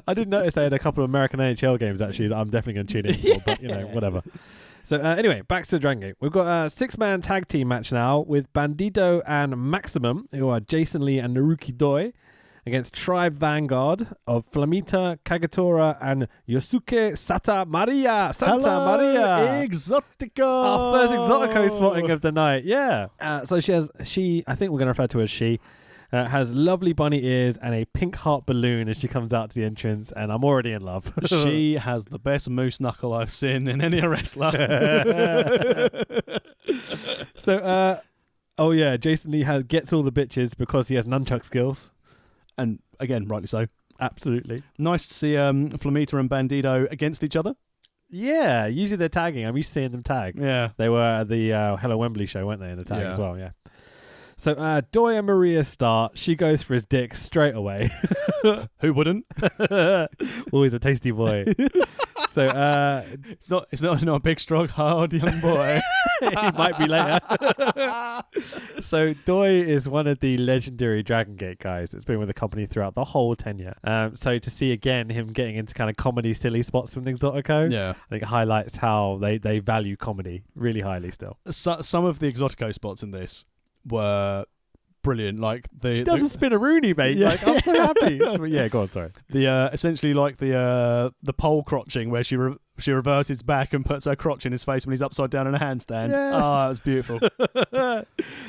I did notice they had a couple of American NHL games actually that I'm definitely going to tune in for, but whatever. So anyway, back to Dragon Gate. We've got a 6-man tag team match now with Bandito and Maximum, who are Jason Lee and Naruki Doi, against Tribe Vanguard of Flamita, Kagetora, and Yosuke Santa Maria. Exotico. Our first Exotico spotting of the night. Yeah. So she, I think we're going to refer to her as she, has lovely bunny ears and a pink heart balloon as she comes out to the entrance, and I'm already in love. She has the best moose knuckle I've seen in any wrestler. So, Jason Lee gets all the bitches because he has nunchuck skills. And again, rightly so. Absolutely. Nice to see Flamita and Bandito against each other. Yeah, usually they're tagging. I'm used to seeing them tag. Yeah. They were at the Hello Wembley show, weren't they, in the tag as well, yeah. So Doi and Maria start. She goes for his dick straight away. Who wouldn't? Always a tasty boy. So it's not a big, strong, hard young boy. He might be later. So Doi is one of the legendary DragonGate guys that's been with the company throughout the whole tenure. So to see again him getting into kind of comedy, silly spots with Exotico, I think it highlights how they value comedy really highly still. Some of the Exotico spots in this were brilliant. Like she does a spin a Rooney, mate. Yeah. Like, I'm so happy. Yeah, go on. Sorry. The essentially like the pole crotching where she reverses back and puts her crotch in his face when he's upside down in a handstand. Yeah. Oh, that was beautiful.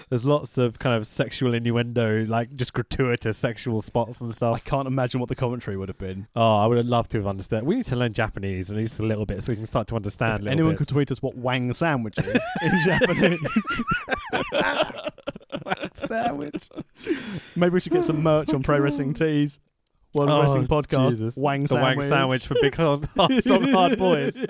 There's lots of kind of sexual innuendo, like just gratuitous sexual spots and stuff. I can't imagine what the commentary would have been. Oh, I would have loved to have understood. We need to learn Japanese at least a little bit so we can start to understand. If anyone could tweet us what wang sandwich is in Japanese. Wang sandwich. Maybe we should get some merch on Pro Wrestling Tees. World Wrestling Podcast. Jesus. Wang the sandwich. Wang sandwich for big, strong, hard boys.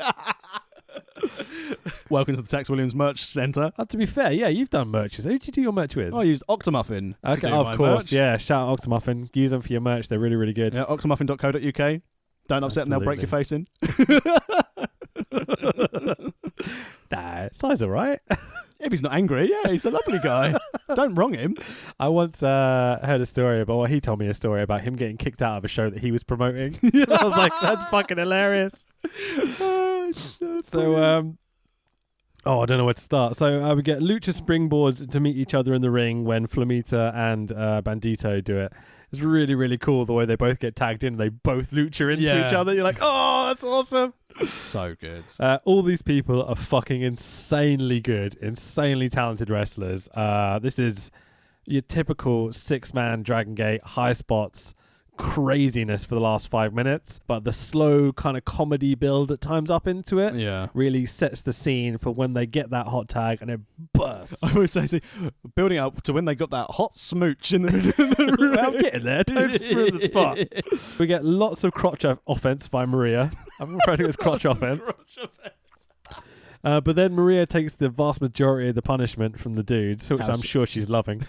Welcome to the Tex Williams Merch Centre. To be fair, yeah, you've done merches. Who did you do your merch with? I used Octomuffin. Okay, of course. Merch. Yeah, shout out Octomuffin. Use them for your merch. They're really, really good. Yeah, octomuffin.co.uk. Don't upset them, they'll break your face in. Nah, size alright. If he's not angry, yeah, he's a lovely guy. Don't wrong him. I once heard a story about, he told me a story about him getting kicked out of a show that he was promoting. I was like, that's fucking hilarious. So, I don't know where to start. So we get lucha springboards to meet each other in the ring when Flamita and Bandito do it. It's really, really cool the way they both get tagged in and they both lucha into each other. You're like, oh, that's awesome. So good. All these people are fucking insanely good, insanely talented wrestlers. This is your typical 6-man DragonGate, high spots, craziness for the last 5 minutes, but the slow kind of comedy build that times up into it really sets the scene for when they get that hot tag and it bursts. I always say, building up to when they got that hot smooch in the middle of the room. I'm getting there, don't screw the spot. We get lots of crotch offense by Maria. I'm referring to it as crotch offense. But then Maria takes the vast majority of the punishment from the dudes, which I'm sure she's loving.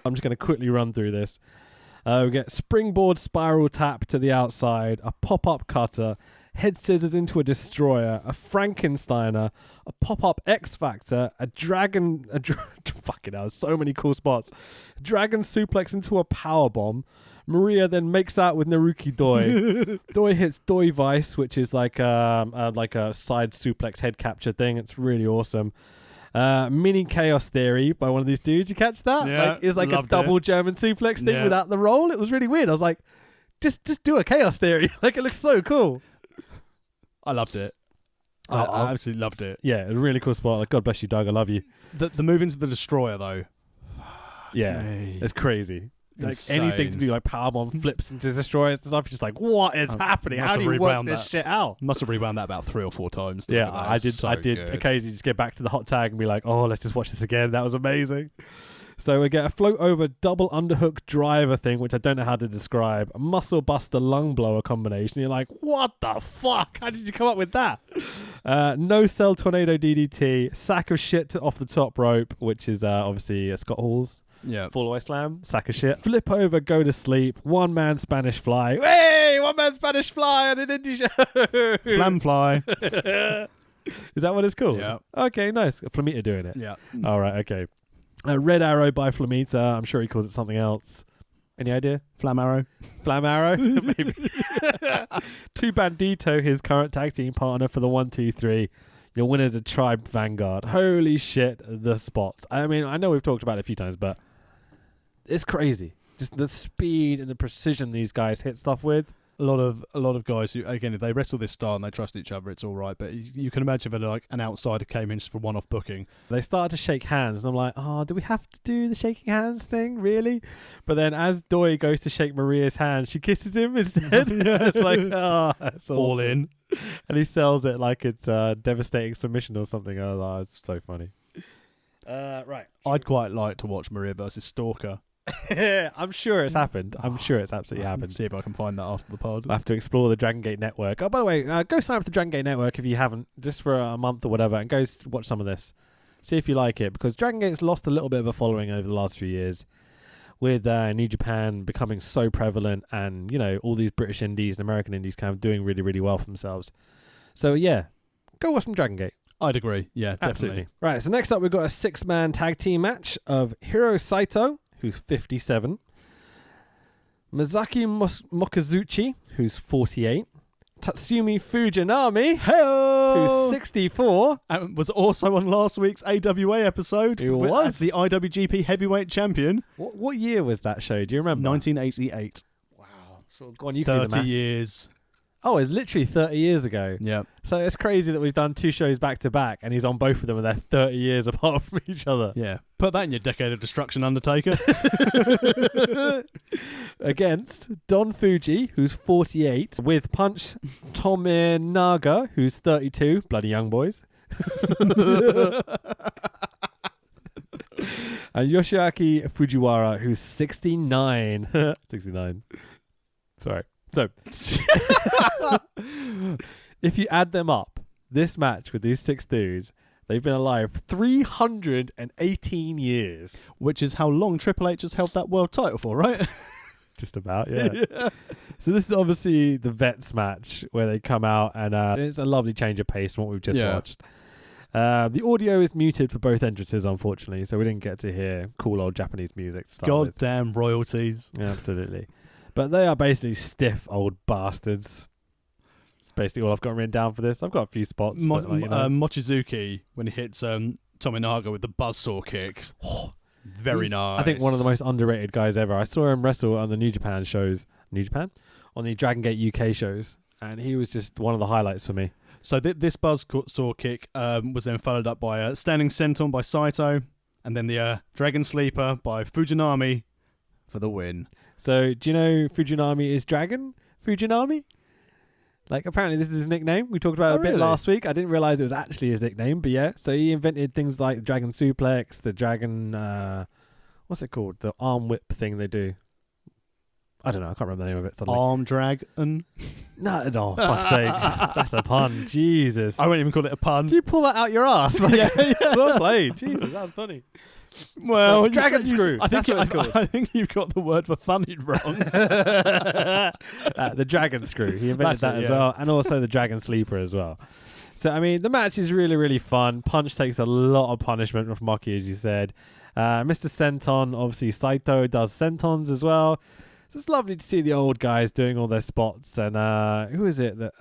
I'm just going to quickly run through this. We get springboard spiral tap to the outside, a pop-up cutter, head scissors into a destroyer, a Frankensteiner, a pop-up X-Factor, fucking hell, so many cool spots. Dragon suplex into a powerbomb. Maria then makes out with Naruki Doi. Doi hits Doi Vice, which is like a side suplex head capture thing. It's really awesome. Mini Chaos Theory by one of these dudes. You catch that? Yeah, it's like a double German suplex thing without the roll. It was really weird. I was like, just do a Chaos Theory. Like, it looks so cool. I loved it. I absolutely loved it. Yeah, a really cool spot. Like, God bless you, Doug. I love you. The move into the Destroyer, though. Yeah, it's crazy. Like Insane. Anything to do, like powerbomb flips into destroyers and stuff. You're just like, what is happening? How do you work this shit out? Must have rewound that about 3 or 4 times. Yeah, I did occasionally just get back to the hot tag and be like, oh, let's just watch this again. That was amazing. So we get a float over double underhook driver thing, which I don't know how to describe. A muscle buster lung blower combination. You're like, what the fuck? How did you come up with that? No cell tornado DDT. Sack of shit off the top rope, which is obviously Scott Hall's. Yeah. Fall away slam. Sack of shit. Flip over, go to sleep. 1-man Spanish fly. Hey! 1-man Spanish fly on an indie show. Flam fly. Is that what it's called? Yeah. Okay, nice. Flamita doing it. Yeah. All right, okay. Red Arrow by Flamita. I'm sure he calls it something else. Any idea? Flam Arrow. Flam Arrow? Maybe. 2 Bandito, his current tag team partner for the 1, 2, 3. Your winners are Tribe Vanguard. Holy shit, the spots. I mean, I know we've talked about it a few times, but It's crazy. Just the speed and the precision these guys hit stuff with. A lot of guys who, again, if they wrestle this style and they trust each other, it's all right. But you can imagine that like an outsider came in just for one-off booking. They started to shake hands, and I'm like, oh, do we have to do the shaking hands thing, really? But then as Doi goes to shake Maria's hand, she kisses him instead. It's like, oh, that's awesome. All in. And he sells it like it's a devastating submission or something. Oh, it's so funny. Right. I'd quite like to watch Maria versus Stalker. I'm sure it's happened. I'm sure it's absolutely happened. See if I can find that after the pod. I have to explore the DragonGate network. Oh, by the way, go sign up to the DragonGate network if you haven't, just for a month or whatever, and go watch some of this. See if you like it, because DragonGate's lost a little bit of a following over the last few years, with New Japan becoming so prevalent, and all these British indies and American indies kind of doing really, really well for themselves. So yeah, go watch some DragonGate. I'd agree. Yeah, definitely. Absolutely. Right. So next up, we've got a 6-man tag team match of Hiro Saito, who's 57, Masaki Mokazuchi, who's 48, Tatsumi Fujinami, who's 64, and was also on last week's AWA episode. Who was as the IWGP Heavyweight Champion. What year was that show? Do you remember? 1988. Wow. So go on, you can do the 30 maths. years. Oh, it's literally 30 years ago. Yeah. So it's crazy that we've done 2 shows back to back, and he's on both of them, and they're 30 years apart from each other. Yeah. Put that in your Decade of Destruction, Undertaker. Against Don Fuji, who's 48, with Punch Tominaga, who's 32, bloody young boys. And Yoshiaki Fujiwara, who's 69. 69. Sorry. So, if you add them up, this match with these 6 dudes, they've been alive 318 years. Which is how long Triple H has held that world title for, right? Just about, yeah. So this is obviously the Vets match where they come out, and it's a lovely change of pace from what we've just watched. The audio is muted for both entrances, unfortunately, so we didn't get to hear cool old Japanese music to start with. Goddamn royalties. Yeah, absolutely. But they are basically stiff old bastards. It's basically all I've got written down for this. I've got a few spots. Mochizuki, when he hits Tominaga with the buzzsaw kick. Very nice. I think one of the most underrated guys ever. I saw him wrestle on the New Japan shows. New Japan? On the DragonGate UK shows. And he was just one of the highlights for me. So this buzzsaw kick was then followed up by a standing senton by Saito. And then the Dragon Sleeper by Fujinami for the win. So, do you know Fujinami is Dragon? Fujinami? Like, apparently this is his nickname. We talked about it a bit last week. I didn't realise it was actually his nickname, but yeah. So he invented things like Dragon Suplex, the Dragon... what's it called? The arm whip thing they do. I don't know. I can't remember the name of it suddenly. Arm Dragon? No, fuck's sake. That's a pun. Jesus. I won't even call it a pun. Did you pull that out your ass? Like, yeah. Well played. Jesus, that was funny. Well, so, Dragon Screw. I think you've got the word for funny wrong. The Dragon Screw. He invented that as well. And also the Dragon Sleeper as well. So, I mean, the match is really, really fun. Punch takes a lot of punishment from Maki, as you said. Mr. Senton, obviously Saito does Sentons as well. So it's lovely to see the old guys doing all their spots. And who is it that...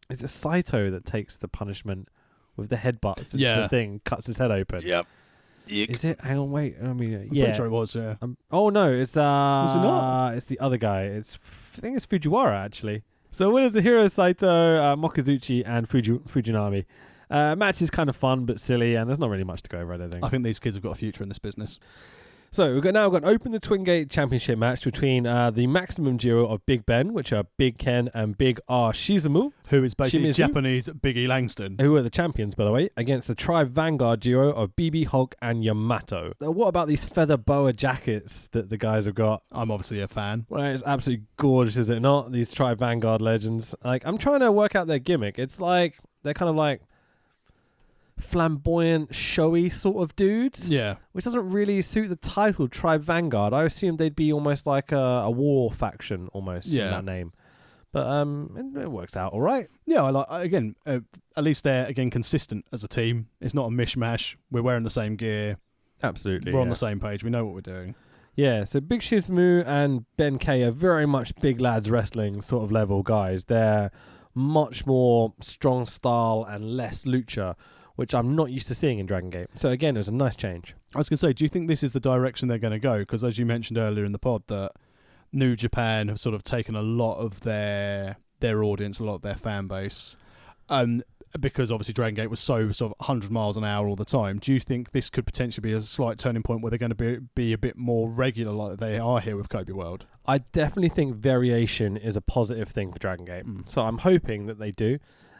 is it Saito that takes the punishment with the headbutt since the thing cuts his head open? Yep. Is it? Hang on, wait. I mean, I'm pretty sure it was, yeah. Oh, no, it's... Was it not? It's the other guy. I think it's Fujiwara, actually. So winners are Hiro Saito, Mokazuchi, and Fujinami. Match is kind of fun but silly, and there's not really much to go over, I don't think. I think these kids have got a future in this business. So we've got an Open the Twin Gate Championship match between the maximum duo of Big Ben, which are Big Ken and Big R Shizumu, who is basically Japanese Biggie Langston, who are the champions, by the way, against the Tribe Vanguard duo of BB Hulk and Yamato. What about these feather boa jackets that the guys have got? I'm obviously a fan. Well, it's absolutely gorgeous, is it not? These Tribe Vanguard legends. Like, I'm trying to work out their gimmick. It's like they're kind of like flamboyant, showy sort of dudes. Yeah. Which doesn't really suit the title Tribe Vanguard. I assumed they'd be almost like a war faction almost in that name. But it works out all right. Yeah, at least they're again consistent as a team. It's not a mishmash. We're wearing the same gear. Absolutely. We're on the same page. We know what we're doing. Yeah, so Big Shizumu and Ben K are very much big lads wrestling sort of level guys. They're much more strong style and less lucha. which I'm not used to seeing in Dragon Gate. So again, it was a nice change. I was going to say, do you think this is the direction they're going to go? Because as you mentioned earlier in the pod, that New Japan have sort of taken a lot of their audience, a lot of their fan base, because obviously Dragon Gate was so sort of 100 miles an hour all the time. Do you think this could potentially be a slight turning point where they're going to be a bit more regular like they are here with Kobe World? I definitely think variation is a positive thing for Dragon Gate. So I'm hoping that they do.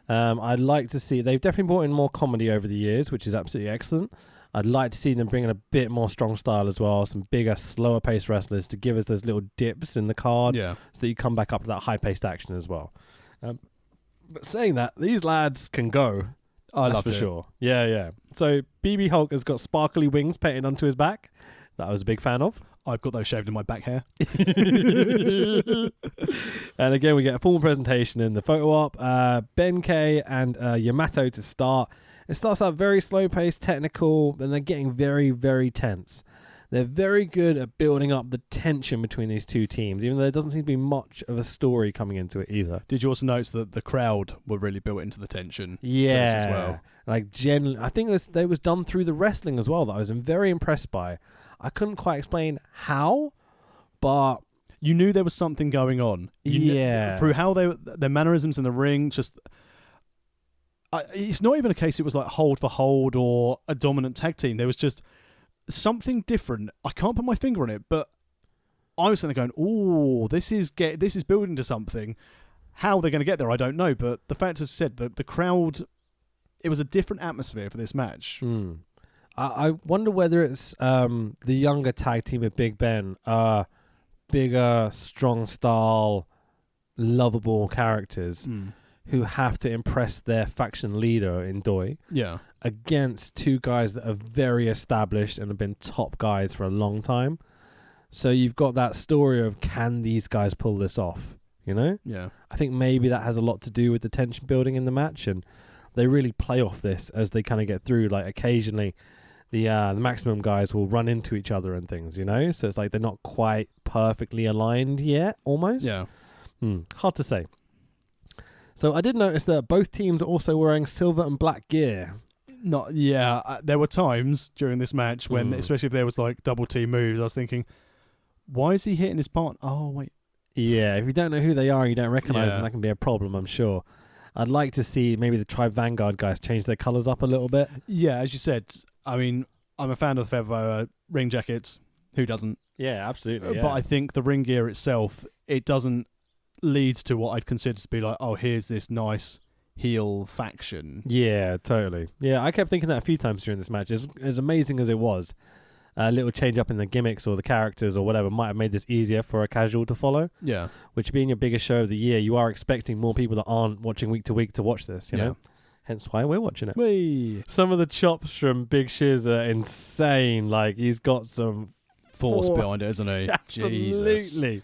I'd like to see... They've definitely brought in more comedy over the years, which is absolutely excellent. I'd like to see them bring in a bit more strong style as well, some bigger, slower-paced wrestlers to give us those little dips in the card so that you come back up to that high-paced action as well. But saying that, these lads can go. I love for sure. Yeah. So BB Hulk has got sparkly wings painted onto his back. That I was a big fan of. I've got those shaved in my back hair. And again, we get a full presentation in the photo op. Ben-K and Yamato to start. It starts out very slow-paced, technical, and they're getting very, very tense. They're very good at building up the tension between these two teams, even though there doesn't seem to be much of a story coming into it either. Did you also notice that the crowd were really built into the tension? Yeah. As well. Like, generally, I think they was done through the wrestling as well that I was very impressed by. I couldn't quite explain how, but... You knew there was something going on. Through how their mannerisms in the ring, just... it's not even a case it was like hold for hold or a dominant tag team. There was just something different. I can't put my finger on it, but I was sitting there going, "Oh, this is building to something." How they're going to get there, I don't know. But the fact is said that the crowd, it was a different atmosphere for this match. I wonder whether it's the younger tag team of Big Ben, bigger, strong style, lovable characters. Who have to impress their faction leader in Doi against two guys that are very established and have been top guys for a long time. So you've got that story of, can these guys pull this off? You know? Yeah. I think maybe that has a lot to do with the tension building in the match, and they really play off this as they kind of get through. Like occasionally the maximum guys will run into each other and things, you know? So it's like they're not quite perfectly aligned yet, almost. Yeah. Hard to say. So I did notice that both teams are also wearing silver and black gear. There were times during this match when, especially if there was like double team moves, I was thinking, why is he hitting his partner? Oh, wait. Yeah, if you don't know who they are, you don't recognise them, that can be a problem, I'm sure. I'd like to see maybe the Tribe Vanguard guys change their colours up a little bit. Yeah, as you said, I mean, I'm a fan of the Feather ring jackets. Who doesn't? Yeah, absolutely. Yeah. But I think the ring gear itself, it doesn't leads to what I'd consider to be like, oh, here's this nice heel faction. Yeah, totally. Yeah, I kept thinking that a few times during this match. As amazing as it was, a little change up in the gimmicks or the characters or whatever might have made this easier for a casual to follow. Yeah. Which being your biggest show of the year, you are expecting more people that aren't watching week to week to watch this, you know? Hence why we're watching it. Whee. Some of the chops from Big Shiz are insane. Like, he's got some force behind it, isn't he? Absolutely.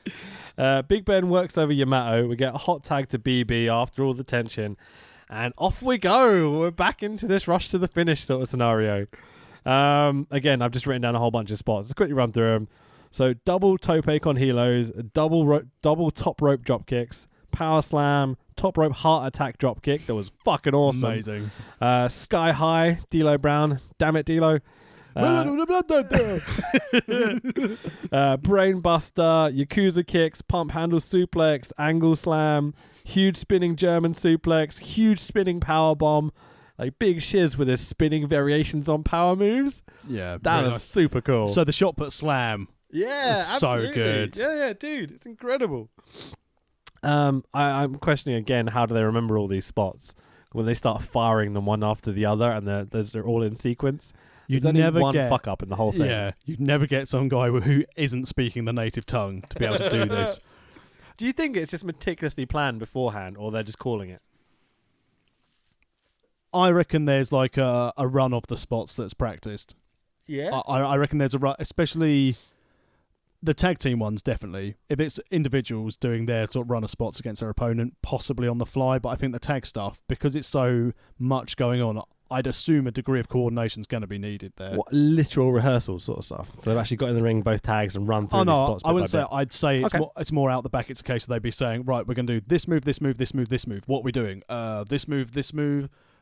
Big Ben works over Yamato. We get a hot tag to BB after all the tension. And off we go. We're back into this rush to the finish sort of scenario. Again, I've just written down a whole bunch of spots. Let's quickly run through them. So double toe pick on helos, double top rope drop kicks, power slam, top rope heart attack drop kick. That was fucking awesome. Amazing. Sky high, D'Lo Brown. Damn it, D'Lo. Brain buster, Yakuza kicks, pump handle suplex, angle slam, huge spinning German suplex, huge spinning power bomb. Like Big Shiz with his spinning variations on power moves. Yeah, that was super cool. So the shot put slam. Yeah, absolutely. So good. Yeah, dude, it's incredible. I'm questioning again, how do they remember all these spots when they start firing them one after the other and they're all in sequence? There's only one fuck up in the whole thing. Yeah, you'd never get some guy who isn't speaking the native tongue to be able to do this. Do you think it's just meticulously planned beforehand, or they're just calling it? I reckon there's like a run of the spots that's practiced. Yeah? I reckon there's a run, especially the tag team ones, definitely. If it's individuals doing their sort of run of spots against their opponent, possibly on the fly, but I think the tag stuff, because it's so much going on, I'd assume a degree of coordination is going to be needed there. What, literal rehearsal sort of stuff? So they've actually got in the ring both tags and run through these spots. I wouldn't say. I'd say it's more out the back. It's a case of they'd be saying, right, we're going to do this move, this move, this move, this move. What are we doing? This move,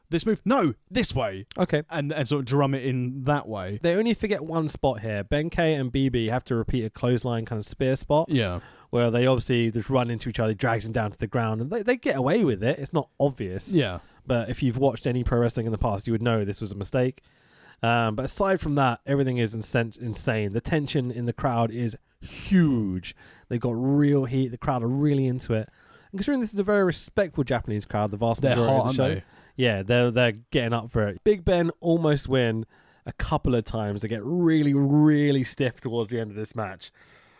this move, no, this way. Okay. And sort of drum it in that way. They only forget one spot here. Ben K and BB have to repeat a clothesline kind of spear spot. Yeah. Where they obviously just run into each other, drags him down to the ground, and they get away with it. It's not obvious. Yeah. But if you've watched any pro wrestling in the past, you would know this was a mistake. But aside from that, everything is insane. The tension in the crowd is huge. They've got real heat. The crowd are really into it. And considering this is a very respectful Japanese crowd, the vast majority of the show. Yeah, they're getting up for it. Big Ben almost win a couple of times. They get really, really stiff towards the end of this match.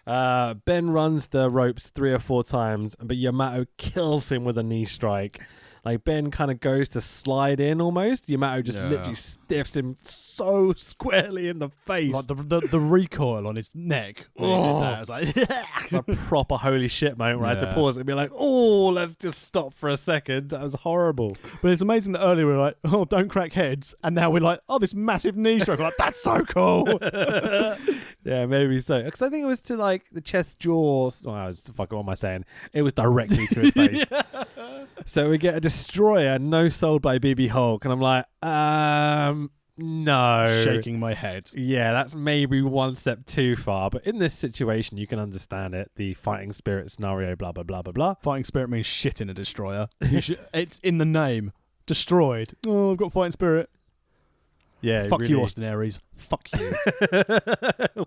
Ben runs the ropes 3 or 4 times, but Yamato kills him with a knee strike. Like, Ben kind of goes to slide in almost. Yamato just literally stiffs him so squarely in the face. Like the recoil on his neck when he did that. It was like, it's a proper holy shit moment where I had to pause and be like, oh, let's just stop for a second. That was horrible. But it's amazing that earlier we were like, oh, don't crack heads. And now we're like, oh, this massive knee stroke. Like, that's so cool. Yeah, maybe so. Because I think it was to like the chest jaw. What am I saying? It was directly to his face. So we get a destroyer, no sold by BB Hulk. And I'm like, no. Shaking my head. Yeah, that's maybe one step too far. But in this situation, you can understand it. The fighting spirit scenario, blah, blah, blah, blah, blah. Fighting spirit means shit in a destroyer. It's in the name. Destroyed. Oh, I've got fighting spirit. Yeah, Fuck really. you, Austin Aries. Fuck you.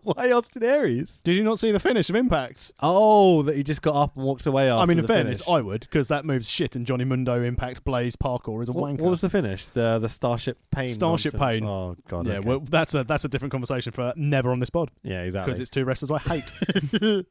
Why Austin Aries? Did you not see the finish of Impact? Oh, that he just got up and walked away after in the fairness, finish. I would, because that move's shit and Johnny Mundo, Impact, Blaze, Parkour is a wanker. What was the finish? The Starship Pain Starship nonsense? Pain. Oh, God. Yeah, okay. well, that's a different conversation for never on this pod. Yeah, exactly. Because it's 2 wrestlers I hate.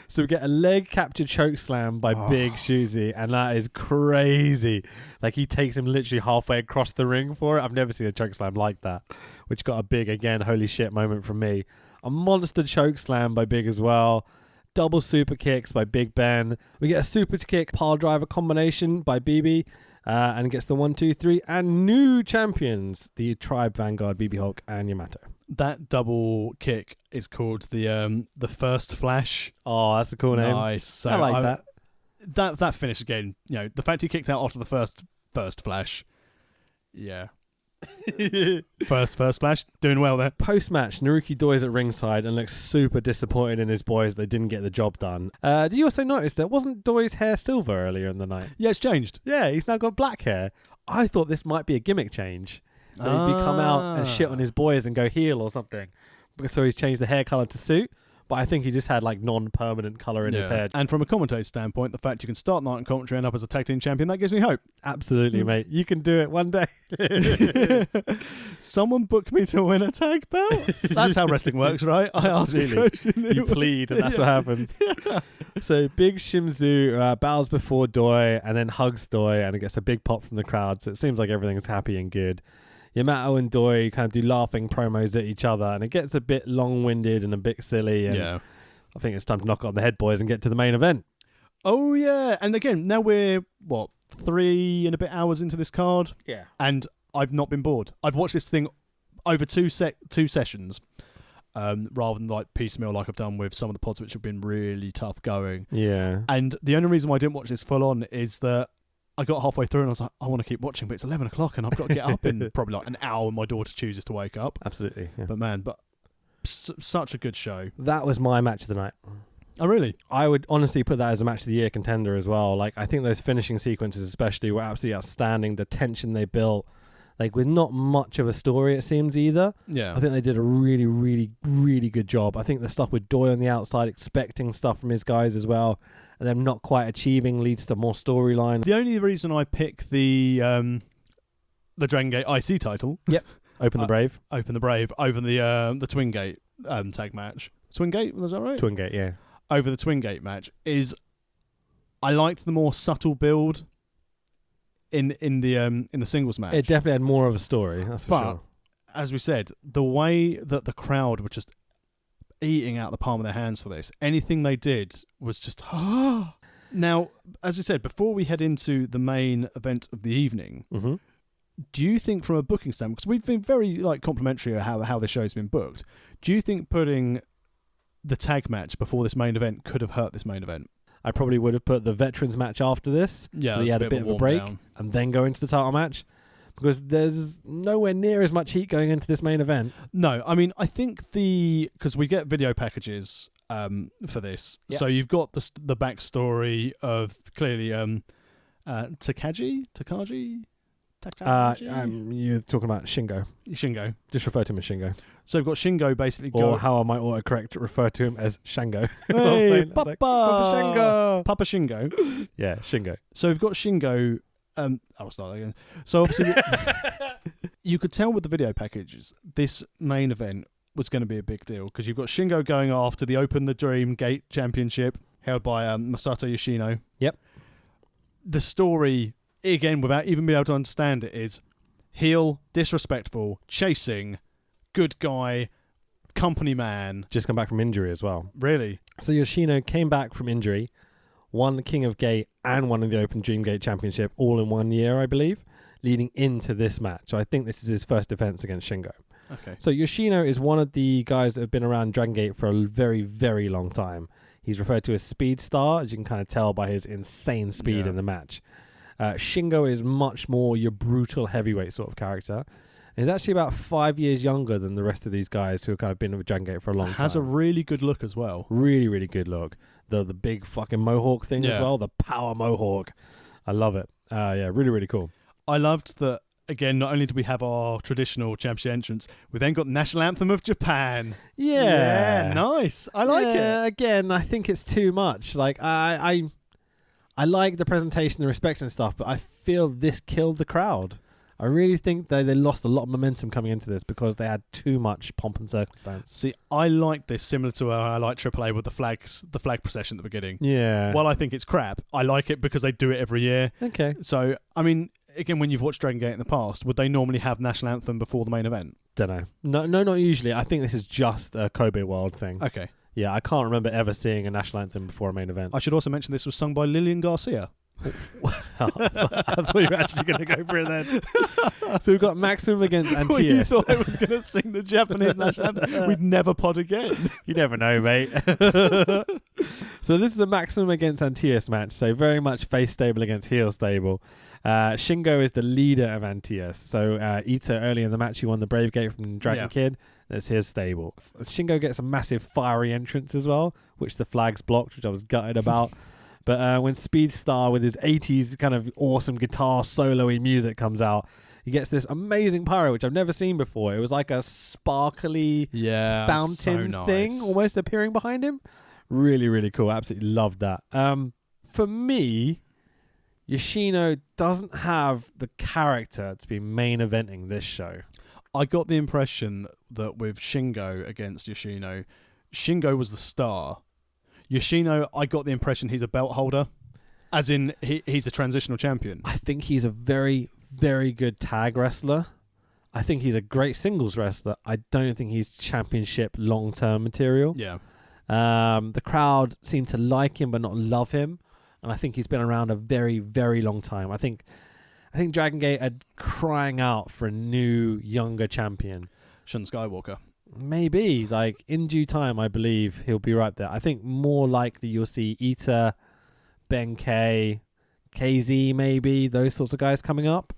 So we get a leg captured choke slam by Big Shuzi, and that is crazy. Like, he takes him literally halfway across the ring for it. I've never seen a choke slam like that, which got a big, again, holy shit moment from me. A monster choke slam by Big as well. Double super kicks by Big Ben. We get a super kick pile driver combination by BB, and gets the 1, 2, 3, and new champions, the Tribe Vanguard, BB Hulk and Yamato. That double kick is called the First Flash. Oh, that's a cool name. Nice. So I like that. That finish again. You know, the fact he kicked out after the first Flash. Yeah. First Flash, doing well there. Post-match, Naruki Doi's at ringside and looks super disappointed in his boys that didn't get the job done. Did you also notice that wasn't Doi's hair silver earlier in the night? Yeah, it's changed. Yeah, he's now got black hair. I thought this might be a gimmick change. That he'd come out and shit on his boys and go heel or something. So he's changed the hair colour to suit. But I think he just had like non-permanent colour in his hair. And from a commentator standpoint, the fact you can start night in commentary and end up as a tag team champion, that gives me hope. Absolutely, mate. You can do it one day. Someone book me to win a tag belt? That's how wrestling works, right? I ask a question. You plead and that's what happens. Yeah. So Big Shimzu bows before Doi and then hugs Doi, and it gets a big pop from the crowd. So it seems like everything's happy and good. Yamato and Doi kind of do laughing promos at each other, and it gets a bit long-winded and a bit silly. And I think it's time to knock on the head, boys, and get to the main event. Oh, yeah. And again, now we're, 3 and a bit hours into this card? Yeah. And I've not been bored. I've watched this thing over two sessions, rather than like piecemeal like I've done with some of the pods which have been really tough going. Yeah. And the only reason why I didn't watch this full on is that I got halfway through and I was like, I want to keep watching, but it's 11 o'clock and I've got to get up in probably like an hour when my daughter chooses to wake up. Absolutely. Yeah. But such a good show. That was my match of the night. Oh, really? I would honestly put that as a match of the year contender as well. Like, I think those finishing sequences especially were absolutely outstanding. The tension they built, like with not much of a story it seems either. Yeah. I think they did a really, really, really good job. I think the stuff with Doi on the outside, expecting stuff from his guys as well, and them not quite achieving leads to more storyline. The only reason I pick the DragonGate IC title, Open the Brave, over the Twin Gate tag match. Twin Gate, was that right? Twin Gate, yeah. Over the Twin Gate match is, I liked the more subtle build in the singles match. It definitely had more of a story, that's for sure. As we said, the way that the crowd were just eating out the palm of their hands for this, anything they did was just Now, as we said, before we head into the main event of the evening, do you think from a booking standpoint, because we've been very complimentary of how the show's been booked, do you think putting the tag match before this main event could have hurt this main event? I probably would have put the veterans match after this, so you had a bit of a break, and then go into the title match. because there's nowhere near as much heat going into this main event. No, I mean, I think because we get video packages for this, so you've got the backstory of clearly Takagi. You're talking about Shingo. Just refer to him as Shingo. So we've got Shingo basically or how I might autocorrect refer to him as Shango. Hey, Papa! Like, Papa Shingo! Papa Shingo. Yeah, Shingo. So we've got Shingo. I'll start again. So obviously, you could tell with the video packages, this main event was going to be a big deal because you've got Shingo going after the Open the DreamGate Championship held by Masato Yoshino. Yep. The story, again, without even being able to understand it, is heel, disrespectful, chasing, good guy, company man. Just come back from injury as well. Really? So Yoshino came back from injury, won the King of Gate and won the Open DreamGate Championship all in 1 year, I believe, leading into this match. So I think this is his first defense against Shingo. Okay. So Yoshino is one of the guys that have been around DragonGate for a very, very long time. He's referred to as Speed Star, as you can kind of tell by his insane speed in the match. Shingo is much more your brutal heavyweight sort of character. He's actually about 5 years younger than the rest of these guys who have kind of been with DragonGate for a long time. Has a really good look as well. Really, really good look. The big fucking mohawk thing as well. The power mohawk. I love it. Yeah, really, really cool. I loved that. Again, not only do we have our traditional championship entrance, we then got the national anthem of Japan. Yeah, nice. I like it. Again, I think it's too much. Like I like the presentation, the respect and stuff, but I feel this killed the crowd. I really think they lost a lot of momentum coming into this because they had too much pomp and circumstance. See, I like this similar to how I like AAA with the flag procession at the beginning. Yeah. While I think it's crap, I like it because they do it every year. Okay. So, I mean, again, when you've watched DragonGate in the past, would they normally have national anthem before the main event? Don't know. No, not usually. I think this is just a Kobe World thing. Okay. Yeah, I can't remember ever seeing a national anthem before a main event. I should also mention this was sung by Lillian Garcia. I thought you were actually going to go for it then. So we've got Maximum against Antias. Well, you thought I was going to sing the Japanese national anthem. We'd never pod again. You never know, mate. So this is a Maximum against Antias match. So very much face stable against heel stable. Shingo is the leader of Antias. So Ito early in the match, he won the Brave Gate from Dragon Kid. That's his stable. Shingo gets a massive fiery entrance as well, which the flags blocked, which I was gutted about. But when Speed Star with his 80s kind of awesome guitar solo-y music comes out, he gets this amazing pyro, which I've never seen before. It was like a sparkly fountain thing almost appearing behind him. Really, really cool. Absolutely loved that. For me, Yoshino doesn't have the character to be main eventing this show. I got the impression that with Shingo against Yoshino, Shingo was the star. Yoshino, I got the impression he's a belt holder, as in he's a transitional champion. I think he's a very, very good tag wrestler. I think he's a great singles wrestler. I don't think he's championship long-term material. Yeah. The crowd seem to like him but not love him, and I think he's been around a very, very long time. I think DragonGate are crying out for a new, younger champion. Shun Skywalker. Maybe, like, in due time, I believe he'll be right there. I think more likely you'll see Ita, Ben K, KZ maybe, those sorts of guys coming up.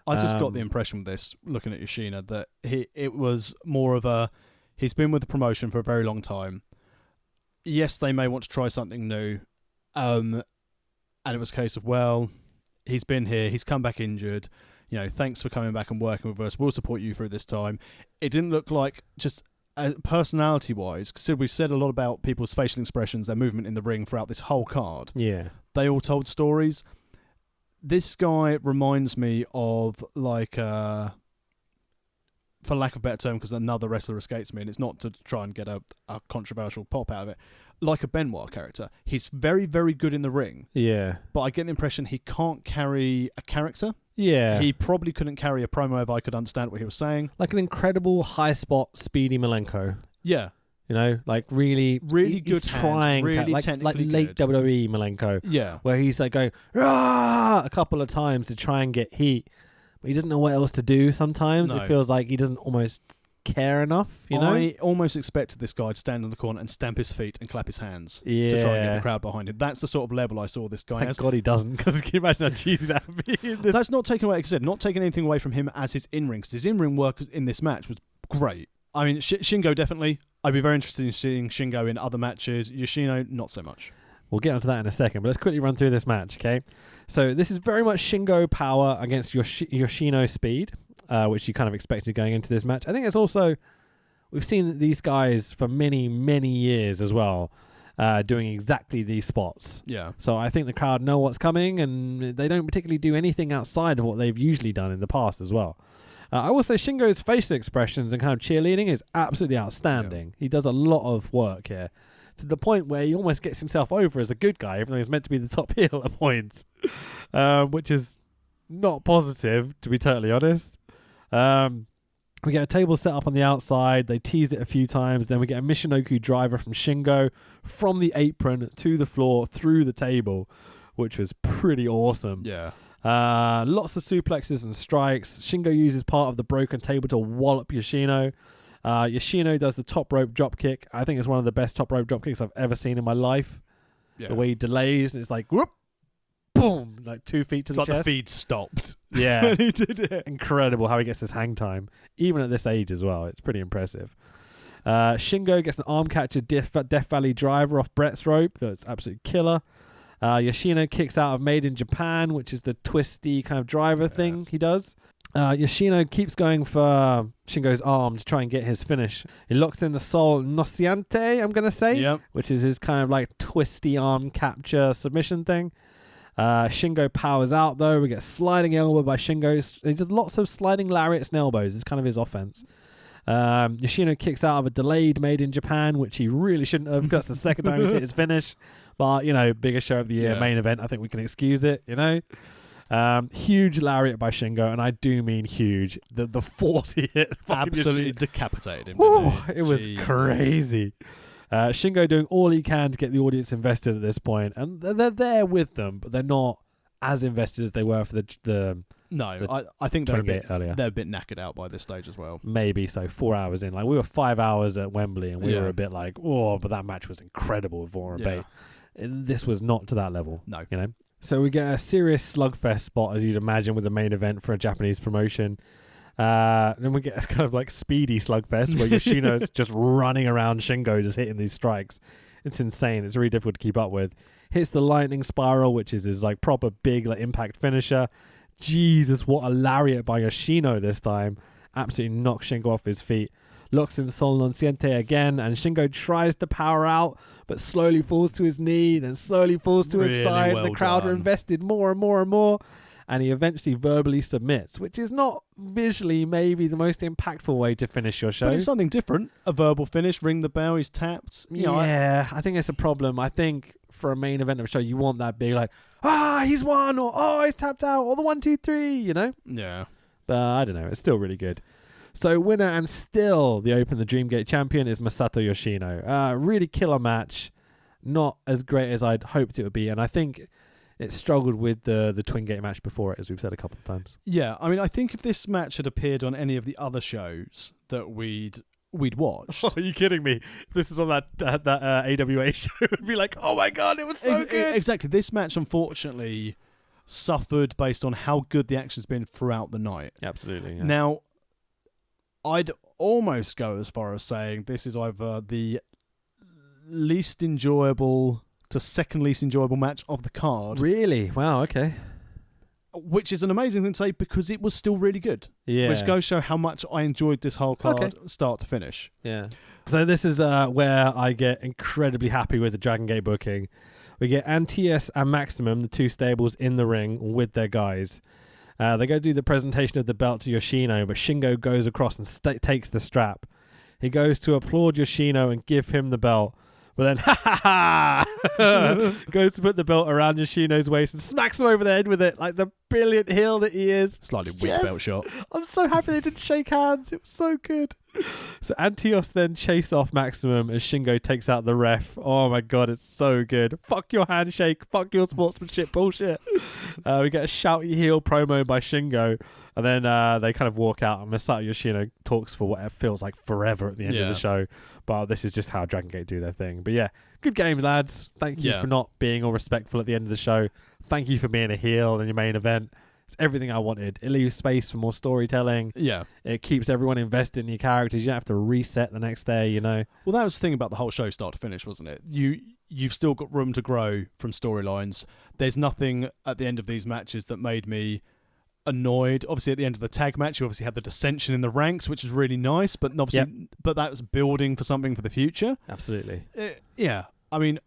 I just got the impression with this, looking at Yoshino, that it was more of a, he's been with the promotion for a very long time. Yes, they may want to try something new. And it was a case of, well, he's been here, he's come back injured. You know, thanks for coming back and working with us. We'll support you through this time. It didn't look like, just personality-wise, because we've said a lot about people's facial expressions, their movement in the ring throughout this whole card. Yeah. They all told stories. This guy reminds me of, like, for lack of a better term, because another wrestler escapes me, and it's not to try and get a controversial pop out of it, like a Benoit character. He's very, very good in the ring. Yeah. But I get the impression he can't carry a character. Yeah. He probably couldn't carry a promo if I could understand what he was saying. Like an incredible high spot, speedy Malenko. Yeah. You know, like really good he's trying really like late good. WWE Malenko. Yeah. Where he's like going, "Rah!" a couple of times to try and get heat. But he doesn't know what else to do sometimes. No. It feels like he doesn't almost care enough, you know? I almost expected this guy to stand in the corner and stamp his feet and clap his hands to try and get the crowd behind him. That's the sort of level I saw this guy as. Thank God he doesn't, because can you imagine how cheesy that would be? That's not taking away, like I said, not taking anything away from him as his in-ring, because his in-ring work in this match was great. I mean, Shingo definitely. I'd be very interested in seeing Shingo in other matches. Yoshino, not so much. We'll get onto that in a second, but let's quickly run through this match, okay? So this is very much Shingo power against Yoshino speed, which you kind of expected going into this match. I think it's also, we've seen these guys for many, many years as well, doing exactly these spots. Yeah. So I think the crowd know what's coming, and they don't particularly do anything outside of what they've usually done in the past as well. I will say Shingo's facial expressions and kind of cheerleading is absolutely outstanding. Yeah. He does a lot of work here, to the point where he almost gets himself over as a good guy, even though he's meant to be the top heel at points, which is not positive, to be totally honest. We get a table set up on the outside. They teased it a few times. Then we get a Michinoku driver from Shingo from the apron to the floor through the table, which was pretty awesome. Yeah. Lots of suplexes and strikes. Shingo uses part of the broken table to wallop Yoshino. Yoshino does the top rope drop kick. I think it's one of the best top rope drop kicks I've ever seen in my life. Yeah. The way he delays, and it's like whoop, boom, like 2 feet to the chest. It's like the feed stopped. Yeah. when he did it. Incredible how he gets this hang time, even at this age as well. It's pretty impressive. Shingo gets an arm catcher Death Valley driver off Brett's rope. That's absolute killer. Yoshino kicks out of Made in Japan, which is the twisty kind of driver thing he does. Yoshino keeps going for Shingo's arm to try and get his finish. He locks in the Sol Nociante, I'm going to say, which is his kind of like twisty arm capture submission thing. Shingo powers out, though. We get sliding elbow by Shingo. He does lots of sliding lariats and elbows. It's kind of his offense. Yoshino kicks out of a delayed Made in Japan, which he really shouldn't have, because the second time he's hit his finish. But, you know, biggest show of the year, main event. I think we can excuse it, you know. Huge lariat by Shingo, and I do mean huge. The force he hit absolutely decapitated him. It was crazy. Shingo doing all he can to get the audience invested at this point, and they're there with them, but they're not as invested as they were for the I think they're a bit knackered out by this stage as well. Maybe so. 4 hours in, like we were 5 hours at Wembley, and we were a bit like, oh, but that match was incredible with Warren Bay. This was not to that level. No, you know. So we get a serious slugfest spot, as you'd imagine, with the main event for a Japanese promotion. Then we get a kind of like speedy slugfest where Yoshino's just running around Shingo, just hitting these strikes. It's insane. It's really difficult to keep up with. Hits the lightning spiral, which is his like proper big like impact finisher. Jesus, what a lariat by Yoshino this time. Absolutely knocks Shingo off his feet. Locks in Sol Nociente again, and Shingo tries to power out, but slowly falls to his knee, then slowly falls to his side. Well, the crowd are invested more and more and more, and he eventually verbally submits, which is not visually maybe the most impactful way to finish your show. But it's something different. A verbal finish, ring the bell, he's tapped. I think it's a problem. I think for a main event of a show, you want that big, like, he's won, or he's tapped out, or the 1, 2, 3, you know? Yeah. But I don't know. It's still really good. So winner and still the Open the DreamGate champion is Masato Yoshino. Really killer match. Not as great as I'd hoped it would be. And I think it struggled with the Twin Gate match before it, as we've said a couple of times. Yeah, I mean, I think if this match had appeared on any of the other shows that we'd watched. Oh, are you kidding me? This is on that AWA show. It'd be like, oh my God, it was so good. Exactly. This match, unfortunately, suffered based on how good the action's been throughout the night. Absolutely. Yeah. Now, I'd almost go as far as saying this is either the least enjoyable to second least enjoyable match of the card. Really? Wow, okay. Which is an amazing thing to say because it was still really good. Yeah. Which goes to show how much I enjoyed this whole card start to finish. Yeah. So this is where I get incredibly happy with the DragonGate booking. We get Antias and Maximum, the two stables, in the ring with their guys. They go do the presentation of the belt to Yoshino, but Shingo goes across and takes the strap. He goes to applaud Yoshino and give him the belt, but then goes to put the belt around Yoshino's waist and smacks him over the head with it, like the brilliant heel that he is. Slightly weak belt shot. I'm so happy they didn't shake hands. It was so good. So Antios then chase off Maximum as Shingo takes out the ref. Oh my god, it's so good. Fuck your handshake. Fuck your sportsmanship bullshit. We get a shouty heel promo by Shingo. And then they kind of walk out and Masato Yoshino talks for what feels like forever at the end of the show. But this is just how Dragon Gate do their thing. But yeah, good games, lads. Thank you for not being all respectful at the end of the show. Thank you for being a heel in your main event. It's everything I wanted. It leaves space for more storytelling. Yeah. It keeps everyone invested in your characters. You don't have to reset the next day, you know. Well, that was the thing about the whole show start to finish, wasn't it? You've still got room to grow from storylines. There's nothing at the end of these matches that made me annoyed. Obviously, at the end of the tag match, you obviously had the dissension in the ranks, which was really nice, but obviously, but that was building for something for the future. Absolutely. Yeah. I mean,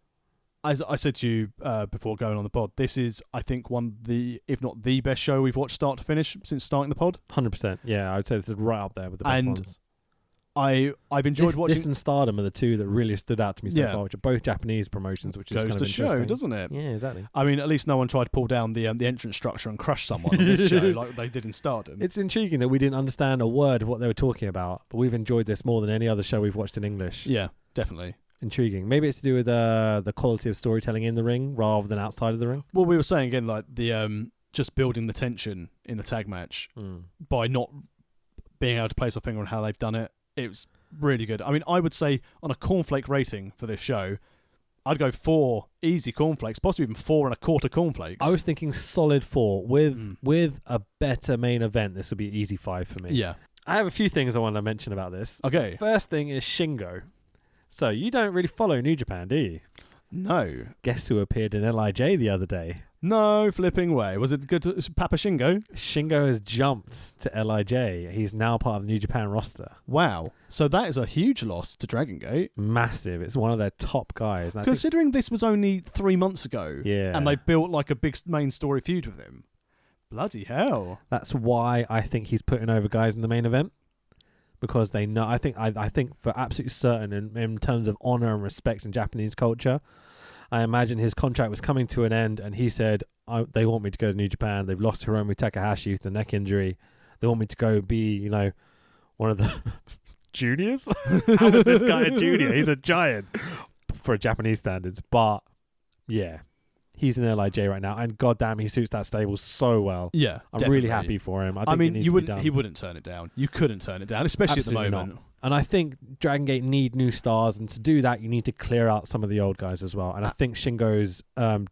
as I said to you before going on the pod, this is, I think, one of the, if not the best show we've watched start to finish since starting the pod. 100%. Yeah, I would say this is right up there with the best ones. I've enjoyed watching. This and Stardom are the two that really stood out to me so far, which are both Japanese promotions, which is kind of interesting. Goes to show, doesn't it? Yeah, exactly. I mean, at least no one tried to pull down the entrance structure and crush someone on this show like they did in Stardom. It's intriguing that we didn't understand a word of what they were talking about, but we've enjoyed this more than any other show we've watched in English. Yeah, definitely. Intriguing. Maybe it's to do with the quality of storytelling in the ring rather than outside of the ring. Well, we were saying again, like the just building the tension in the tag match by not being able to place a finger on how they've done it. It was really good. I mean, I would say on a cornflake rating for this show, I'd go 4 easy cornflakes, possibly even 4 1/4 cornflakes. I was thinking solid 4 with a better main event. This would be easy 5 for me. Yeah, I have a few things I want to mention about this. Okay, the first thing is Shingo. So you don't really follow New Japan, do you? No. Guess who appeared in LIJ the other day? No flipping way. Was it good to Papa Shingo? Shingo has jumped to LIJ. He's now part of the New Japan roster. Wow. So that is a huge loss to DragonGate. Massive. It's one of their top guys. And considering this was only 3 months ago. Yeah. And they built like a big main story feud with him. Bloody hell. That's why I think he's putting over guys in the main event. Because they know, I think for absolute certain in terms of honor and respect in Japanese culture, I imagine his contract was coming to an end and he said, they want me to go to New Japan. They've lost Hiromu Takahashi with the neck injury. They want me to go be, one of the juniors? How is this guy a junior? He's a giant for Japanese standards. But yeah, he's in LIJ right now, and goddamn, he suits that stable so well. Yeah, I'm really happy for him. I mean, he wouldn't turn it down. You couldn't turn it down, especially Absolutely at the moment. Not. And I think Dragon Gate need new stars, and to do that, you need to clear out some of the old guys as well. And I think Shingo's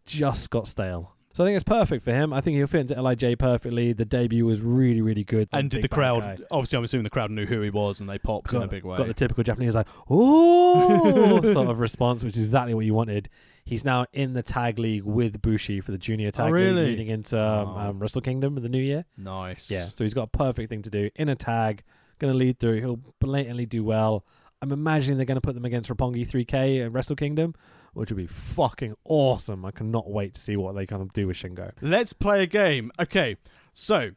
just got stale. So I think it's perfect for him. I think he'll fit into LIJ perfectly. The debut was really, really good. And did the crowd, obviously I'm assuming the crowd knew who he was and they popped in a big way. Got the typical Japanese like, ooh, sort of response, which is exactly what you wanted. He's now in the tag league with Bushi for the junior tag league leading into Wrestle Kingdom in the new year. Nice. Yeah, so he's got a perfect thing to do. In a tag, going to lead through. He'll blatantly do well. I'm imagining they're going to put them against Roppongi 3K and Wrestle Kingdom, which would be fucking awesome. I cannot wait to see what they kind of do with Shingo. Let's play a game. Okay, so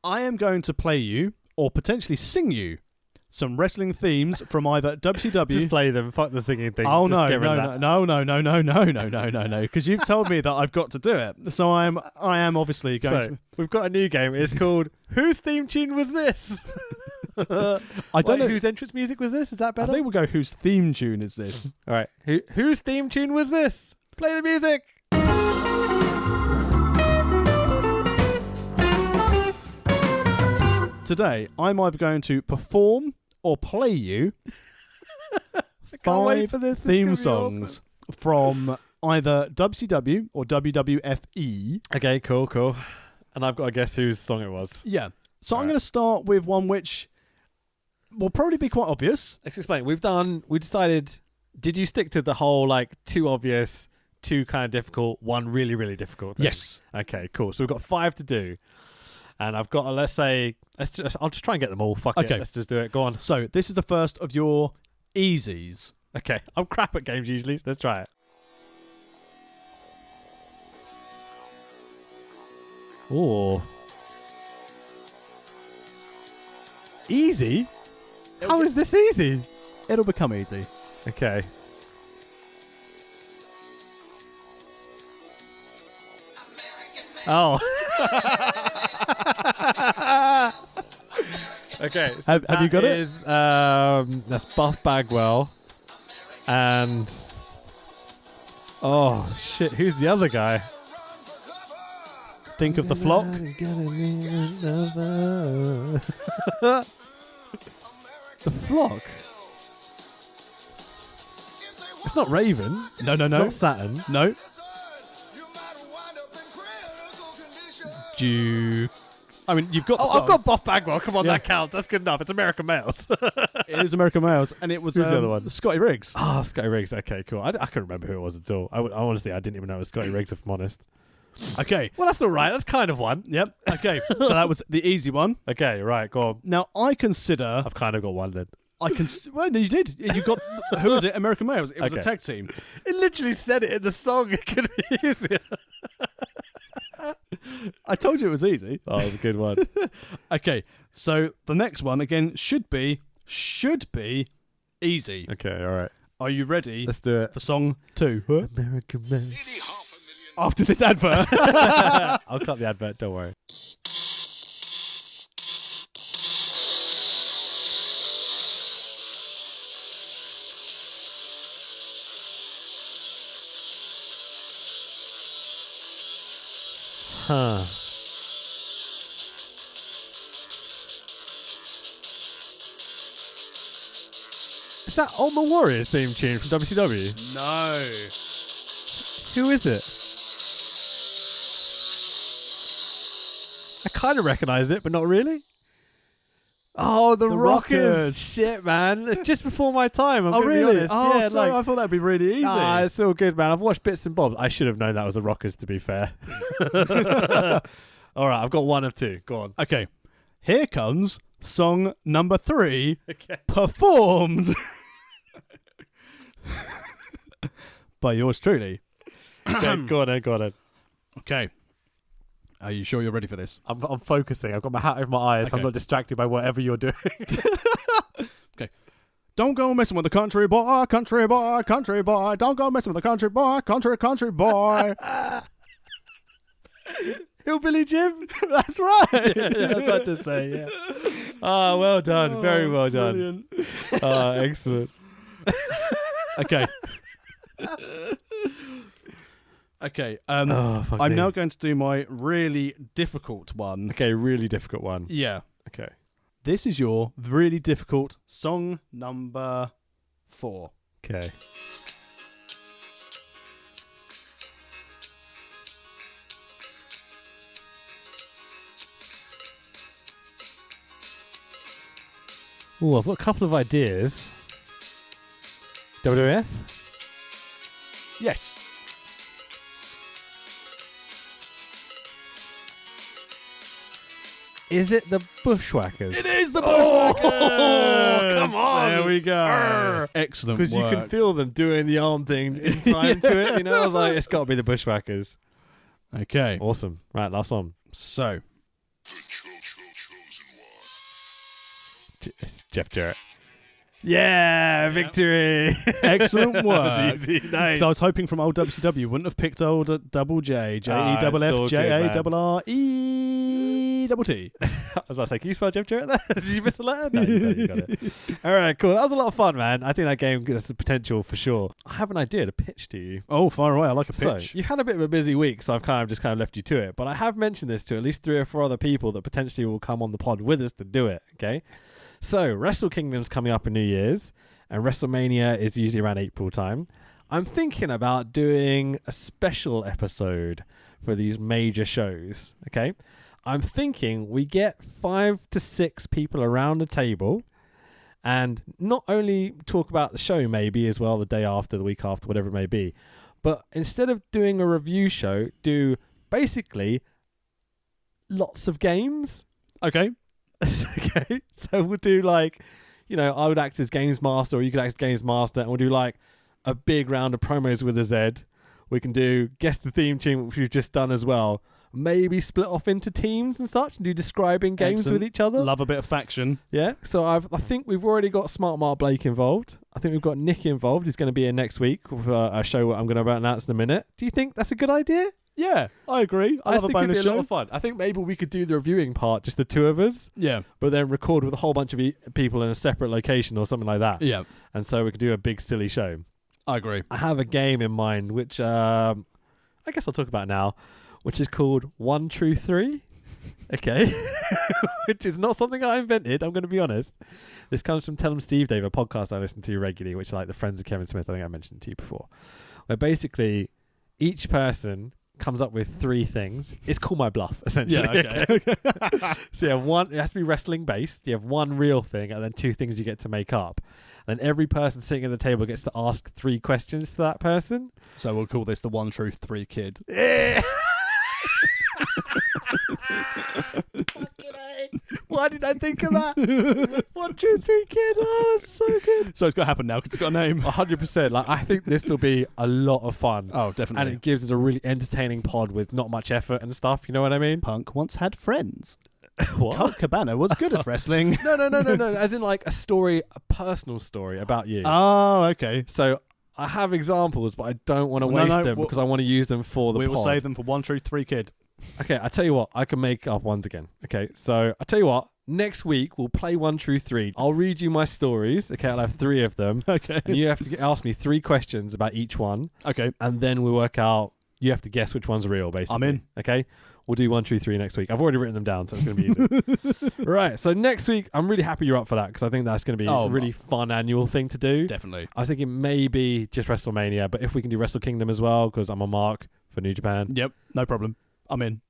I am going to play you, or potentially sing you, some wrestling themes from either WCW. Just play them. Fuck the singing thing. Oh, Just no, because you've told me that I've got to do it. So I am obviously going to. We've got a new game. It's called Whose Theme Tune Was This? I don't know whose entrance music was this. Is that better? I think we'll go whose theme tune is this. All right. Whose theme tune was this? Play the music. Today, I'm either going to perform or play you can't wait for this. theme songs from either WCW or WWFE. Okay, cool. And I've got to guess whose song it was. Yeah. So I'm going to start with one which will probably be quite obvious. Let's explain. We decided, did you stick to the whole like 2 obvious, 2 kind of difficult, 1 really, really difficult thing? Yes. Okay, cool. So we've got 5 to do. And I'll just try and get them all. Fuck it. Let's just do it. Go on. So this is the first of your easies. Okay. I'm crap at games usually, so let's try it. Oh. Easy? How is this easy? It'll become easy. Okay. Oh. Okay, so have you got it? That's Buff Bagwell, and oh shit, who's the other guy? Think of the flock. The flock. It's not Raven. No. It's not Saturn. No. I mean, you've got. The song. I've got Buff Bagwell. Come on, Yeah. that counts. That's good enough. It's American Males. It is American Males, and it was Who's the other one? Scotty Riggs. Oh, Scotty Riggs. Okay, cool. I couldn't remember who it was at all. I honestly, I didn't even know it was Scotty Riggs, if I'm honest. Okay. Well, that's all right. That's kind of one. Yep. Okay. So that was the easy one. Okay, right. Go on. Now I consider. I've kind of got one then. Well, you did. You got. Who was it? American Males. It was a Okay. tag team. It literally said it in the song. It could be easier. I told you it was easy. Oh, it was a good one. Okay. So the next one again should be easy. Okay, all right. Are you ready Let's do it. for song 2? American Males. After this advert. I'll cut the advert. Don't worry. Huh. Is that Ultimate Warriors theme tune from WCW? No. Who is it? I kind of recognise it, but not really. Oh, the Rockers. Shit, man. It's just before my time. I'm Oh, gonna be really? honest. Oh, Yeah, sorry. I thought that'd be really easy. it's all good, man. I've watched bits and bobs. I should have known that was the Rockers, to be fair. All right, I've got one of two. Go on. Okay. Here comes song number 3, Okay. performed by yours truly. Okay, go on then. Okay. Are you sure you're ready for this? I'm focusing. I've got my hat over my eyes. Okay. I'm not distracted by whatever you're doing. Okay. Don't go messing with the country boy, country boy, country boy. Don't go messing with the country boy, country boy. Hillbilly Jim? That's right. Yeah, I was about to say, yeah. Ah, well done. Very well done. Brilliant. Excellent. Okay. Okay. Fuck I'm me. now going to do my really difficult one. Okay, really difficult one. Yeah. Okay. This is your really difficult song number 4. Okay. Oh, I've got a couple of ideas. WWF? Yes. Is it the Bushwhackers? It is the Bushwhackers! Bushwhackers! Come on! There we go. Arr. Excellent Because you can feel them doing the arm thing in time to it. You know, I was like, it's got to be the Bushwhackers. Okay. Awesome. Right, last one. So. It's Jeff Jarrett. Yeah, victory. Excellent work. That was easy. Nice. So I was hoping from old WCW wouldn't have picked old Double J, it's all good, JEFFJARRET. I was about to say, can you spell Jeff Jarrett there? Did you miss a letter? No, you got it. All right, cool. That was a lot of fun, man. I think that game has the potential for sure. I have an idea to pitch to you. Oh, far away. I like a So, pitch. you've had a bit of a busy week, so I've just left you to it. But I have mentioned this to at least 3 or 4 other people that potentially will come on the pod with us to do it, okay? So, Wrestle Kingdom's coming up in New Year's, and WrestleMania is usually around April time. I'm thinking about doing a special episode for these major shows, okay? I'm thinking we get 5 to 6 people around the table and not only talk about the show maybe as well the day after, the week after, whatever it may be, but instead of doing a review show, do basically lots of games. Okay. Okay, so we'll do I would act as Games Master, or you could act as Games Master, and we'll do a big round of promos with a Z. We can do guess the theme tune, which we've just done as well. Maybe split off into teams and such, and do describing games Excellent. with each other. Love a bit of faction. Yeah, so I think we've already got Smart Mark Blake involved. I think we've got Nick involved. He's going to be in next week with a show I'm going to announce in a minute. Do you think that's a good idea? Yeah, I agree. I love a think it'd bonus be a show. lot of fun. I think maybe we could do the reviewing part, just the two of us. Yeah. But then record with a whole bunch of people in a separate location or something like that. Yeah. And so we could do a big silly show. I agree. I have a game in mind, which I guess I'll talk about now, which is called 1 True 3. Okay. Which is not something I invented, I'm going to be honest. This comes from Tell 'em Steve Dave, a podcast I listen to regularly, which is like the Friends of Kevin Smith. I think I mentioned it to you before. Where basically each person comes up with 3 things. It's called my bluff, essentially. Yeah, okay. So you have one, it has to be wrestling based. You have one real thing and then 2 things you get to make up. And every person sitting at the table gets to ask 3 questions to that person. So we'll call this the 1 Truth 3 Kid. Yeah. Why did I think of that? 1 True 3 Kid. Oh, that's so good. So it's got to happen now because it's got a name. 100%. Like, I think this will be a lot of fun. Oh, definitely. And it gives us a really entertaining pod with not much effort and stuff. You know what I mean? Punk once had friends. What? Colt Cabana was good at wrestling. No. As in like a story, a personal story about you. Oh, okay. So I have examples, but I don't want to waste them because I want to use them for the pod. We will save them for 1 Truth 3 Kid. Okay, I tell you what, I can make up ones again. Okay, so I tell you what, next week we'll play 1 True 3. I'll read you my stories. Okay, I'll have 3 of them. Okay. And you have to ask me 3 questions about each one. Okay. And then we work out, you have to guess which one's real, basically. I'm in. Okay? We'll do 1 True 3 next week. I've already written them down, so it's going to be easy. Right, so next week, I'm really happy you're up for that because I think that's going to be a really fun annual thing to do. Definitely. I was thinking maybe just WrestleMania, but if we can do Wrestle Kingdom as well, because I'm on Mark for New Japan. Yep, no problem. I'm in.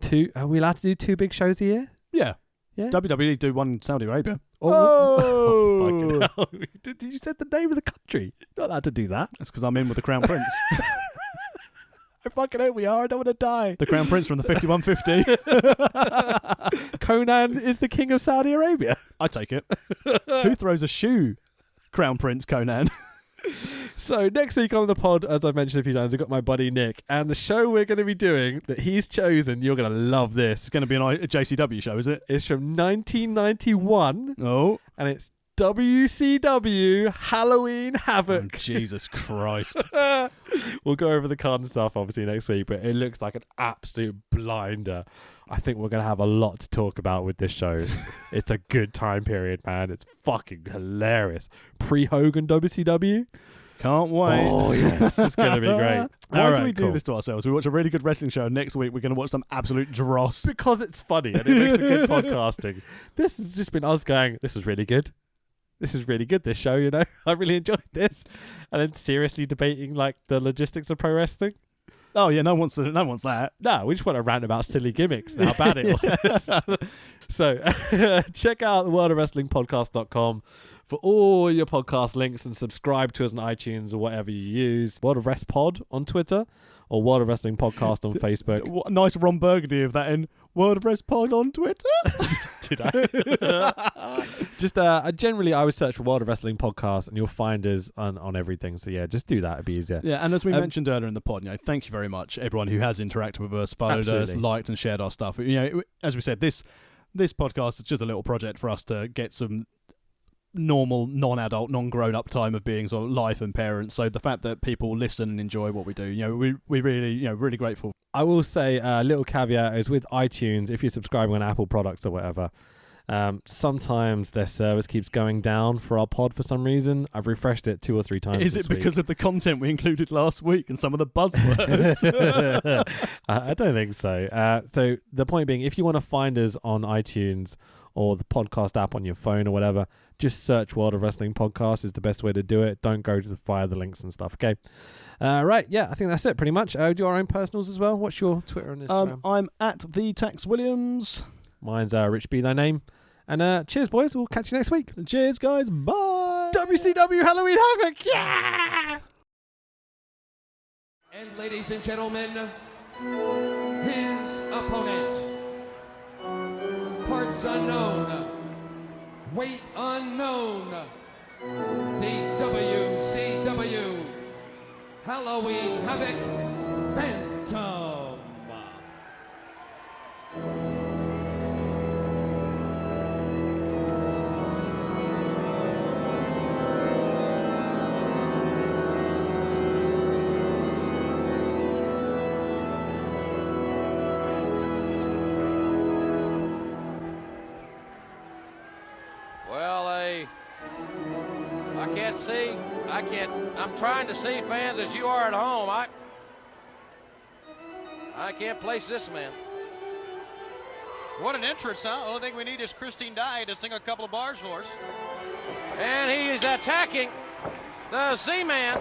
2? Are we allowed to do 2 big shows a year? Yeah. Yeah. WWE do 1 in Saudi Arabia. Oh, fucking hell. Did you said the name of the country? You're not allowed to do that. That's because I'm in with the Crown Prince. I fucking hope we are. I don't want to die. The Crown Prince from the 5150. Conan is the king of Saudi Arabia. I take it. Who throws a shoe? Crown Prince Conan. So next week on the pod, as I've mentioned a few times, we've got my buddy Nick, and the show we're going to be doing that he's chosen, you're going to love this. It's going to be a JCW show, is it? It's from 1991. Oh. And it's WCW Halloween Havoc. Oh, Jesus Christ. We'll go over the card and stuff obviously next week, but it looks like an absolute blinder. I think we're going to have a lot to talk about with this show. It's a good time period, man. It's fucking hilarious. Pre-Hogan WCW. Can't wait. Oh, yes. It's going to be great. Why do we do this to ourselves? We watch a really good wrestling show. Next week, we're going to watch some absolute dross. Because it's funny and it makes for good podcasting. This has just been us going, this was really good. This is really good, this show, you know. I really enjoyed this. And then seriously debating like the logistics of pro wrestling. Oh, yeah, no one wants that. No, we just want to rant about silly gimmicks and how bad it was. So check out the worldofwrestlingpodcast.com for all your podcast links and subscribe to us on iTunes or whatever you use. World of Rest Pod on Twitter or World of Wrestling Podcast on Facebook. What a nice Ron Burgundy of that in World of Rest Pod on Twitter. Did I? Just generally, I would search for World of Wrestling Podcast and you'll find us on everything. So yeah, just do that. It'd be easier. Yeah, and as we mentioned earlier in the pod, thank you very much, everyone who has interacted with us, followed us, liked and shared our stuff. As we said, this podcast is just a little project for us to get some normal, non-adult, non-grown-up time of being sort of life and parents. So the fact that people listen and enjoy what we do, we really, really grateful. I will say a little caveat is with iTunes, if you're subscribing on Apple products or whatever, sometimes their service keeps going down for our pod for some reason. I've refreshed it 2 or 3 times. Is it because of the content we included last week and some of the buzzwords? I don't think so. So the point being, if you want to find us on iTunes or the podcast app on your phone or whatever, just search World of Wrestling Podcast is the best way to do it. Don't go via the links and stuff, okay? Right, yeah, I think that's it pretty much. Do our own personals as well. What's your Twitter and Instagram? I'm at the Tax Williams. Mine's Rich Be Thy Name. And cheers, boys. We'll catch you next week. Cheers, guys. Bye. WCW Halloween Havoc. Yeah! And ladies and gentlemen, his opponent. Parts unknown. Weight unknown. The WCW Halloween Havoc Phantom. See, I can't. I'm trying to see, fans, as you are at home. I can't place this man. What an entrance, huh? Only thing we need is Christine Dye to sing a couple of bars for us. And he is attacking the Z-Man.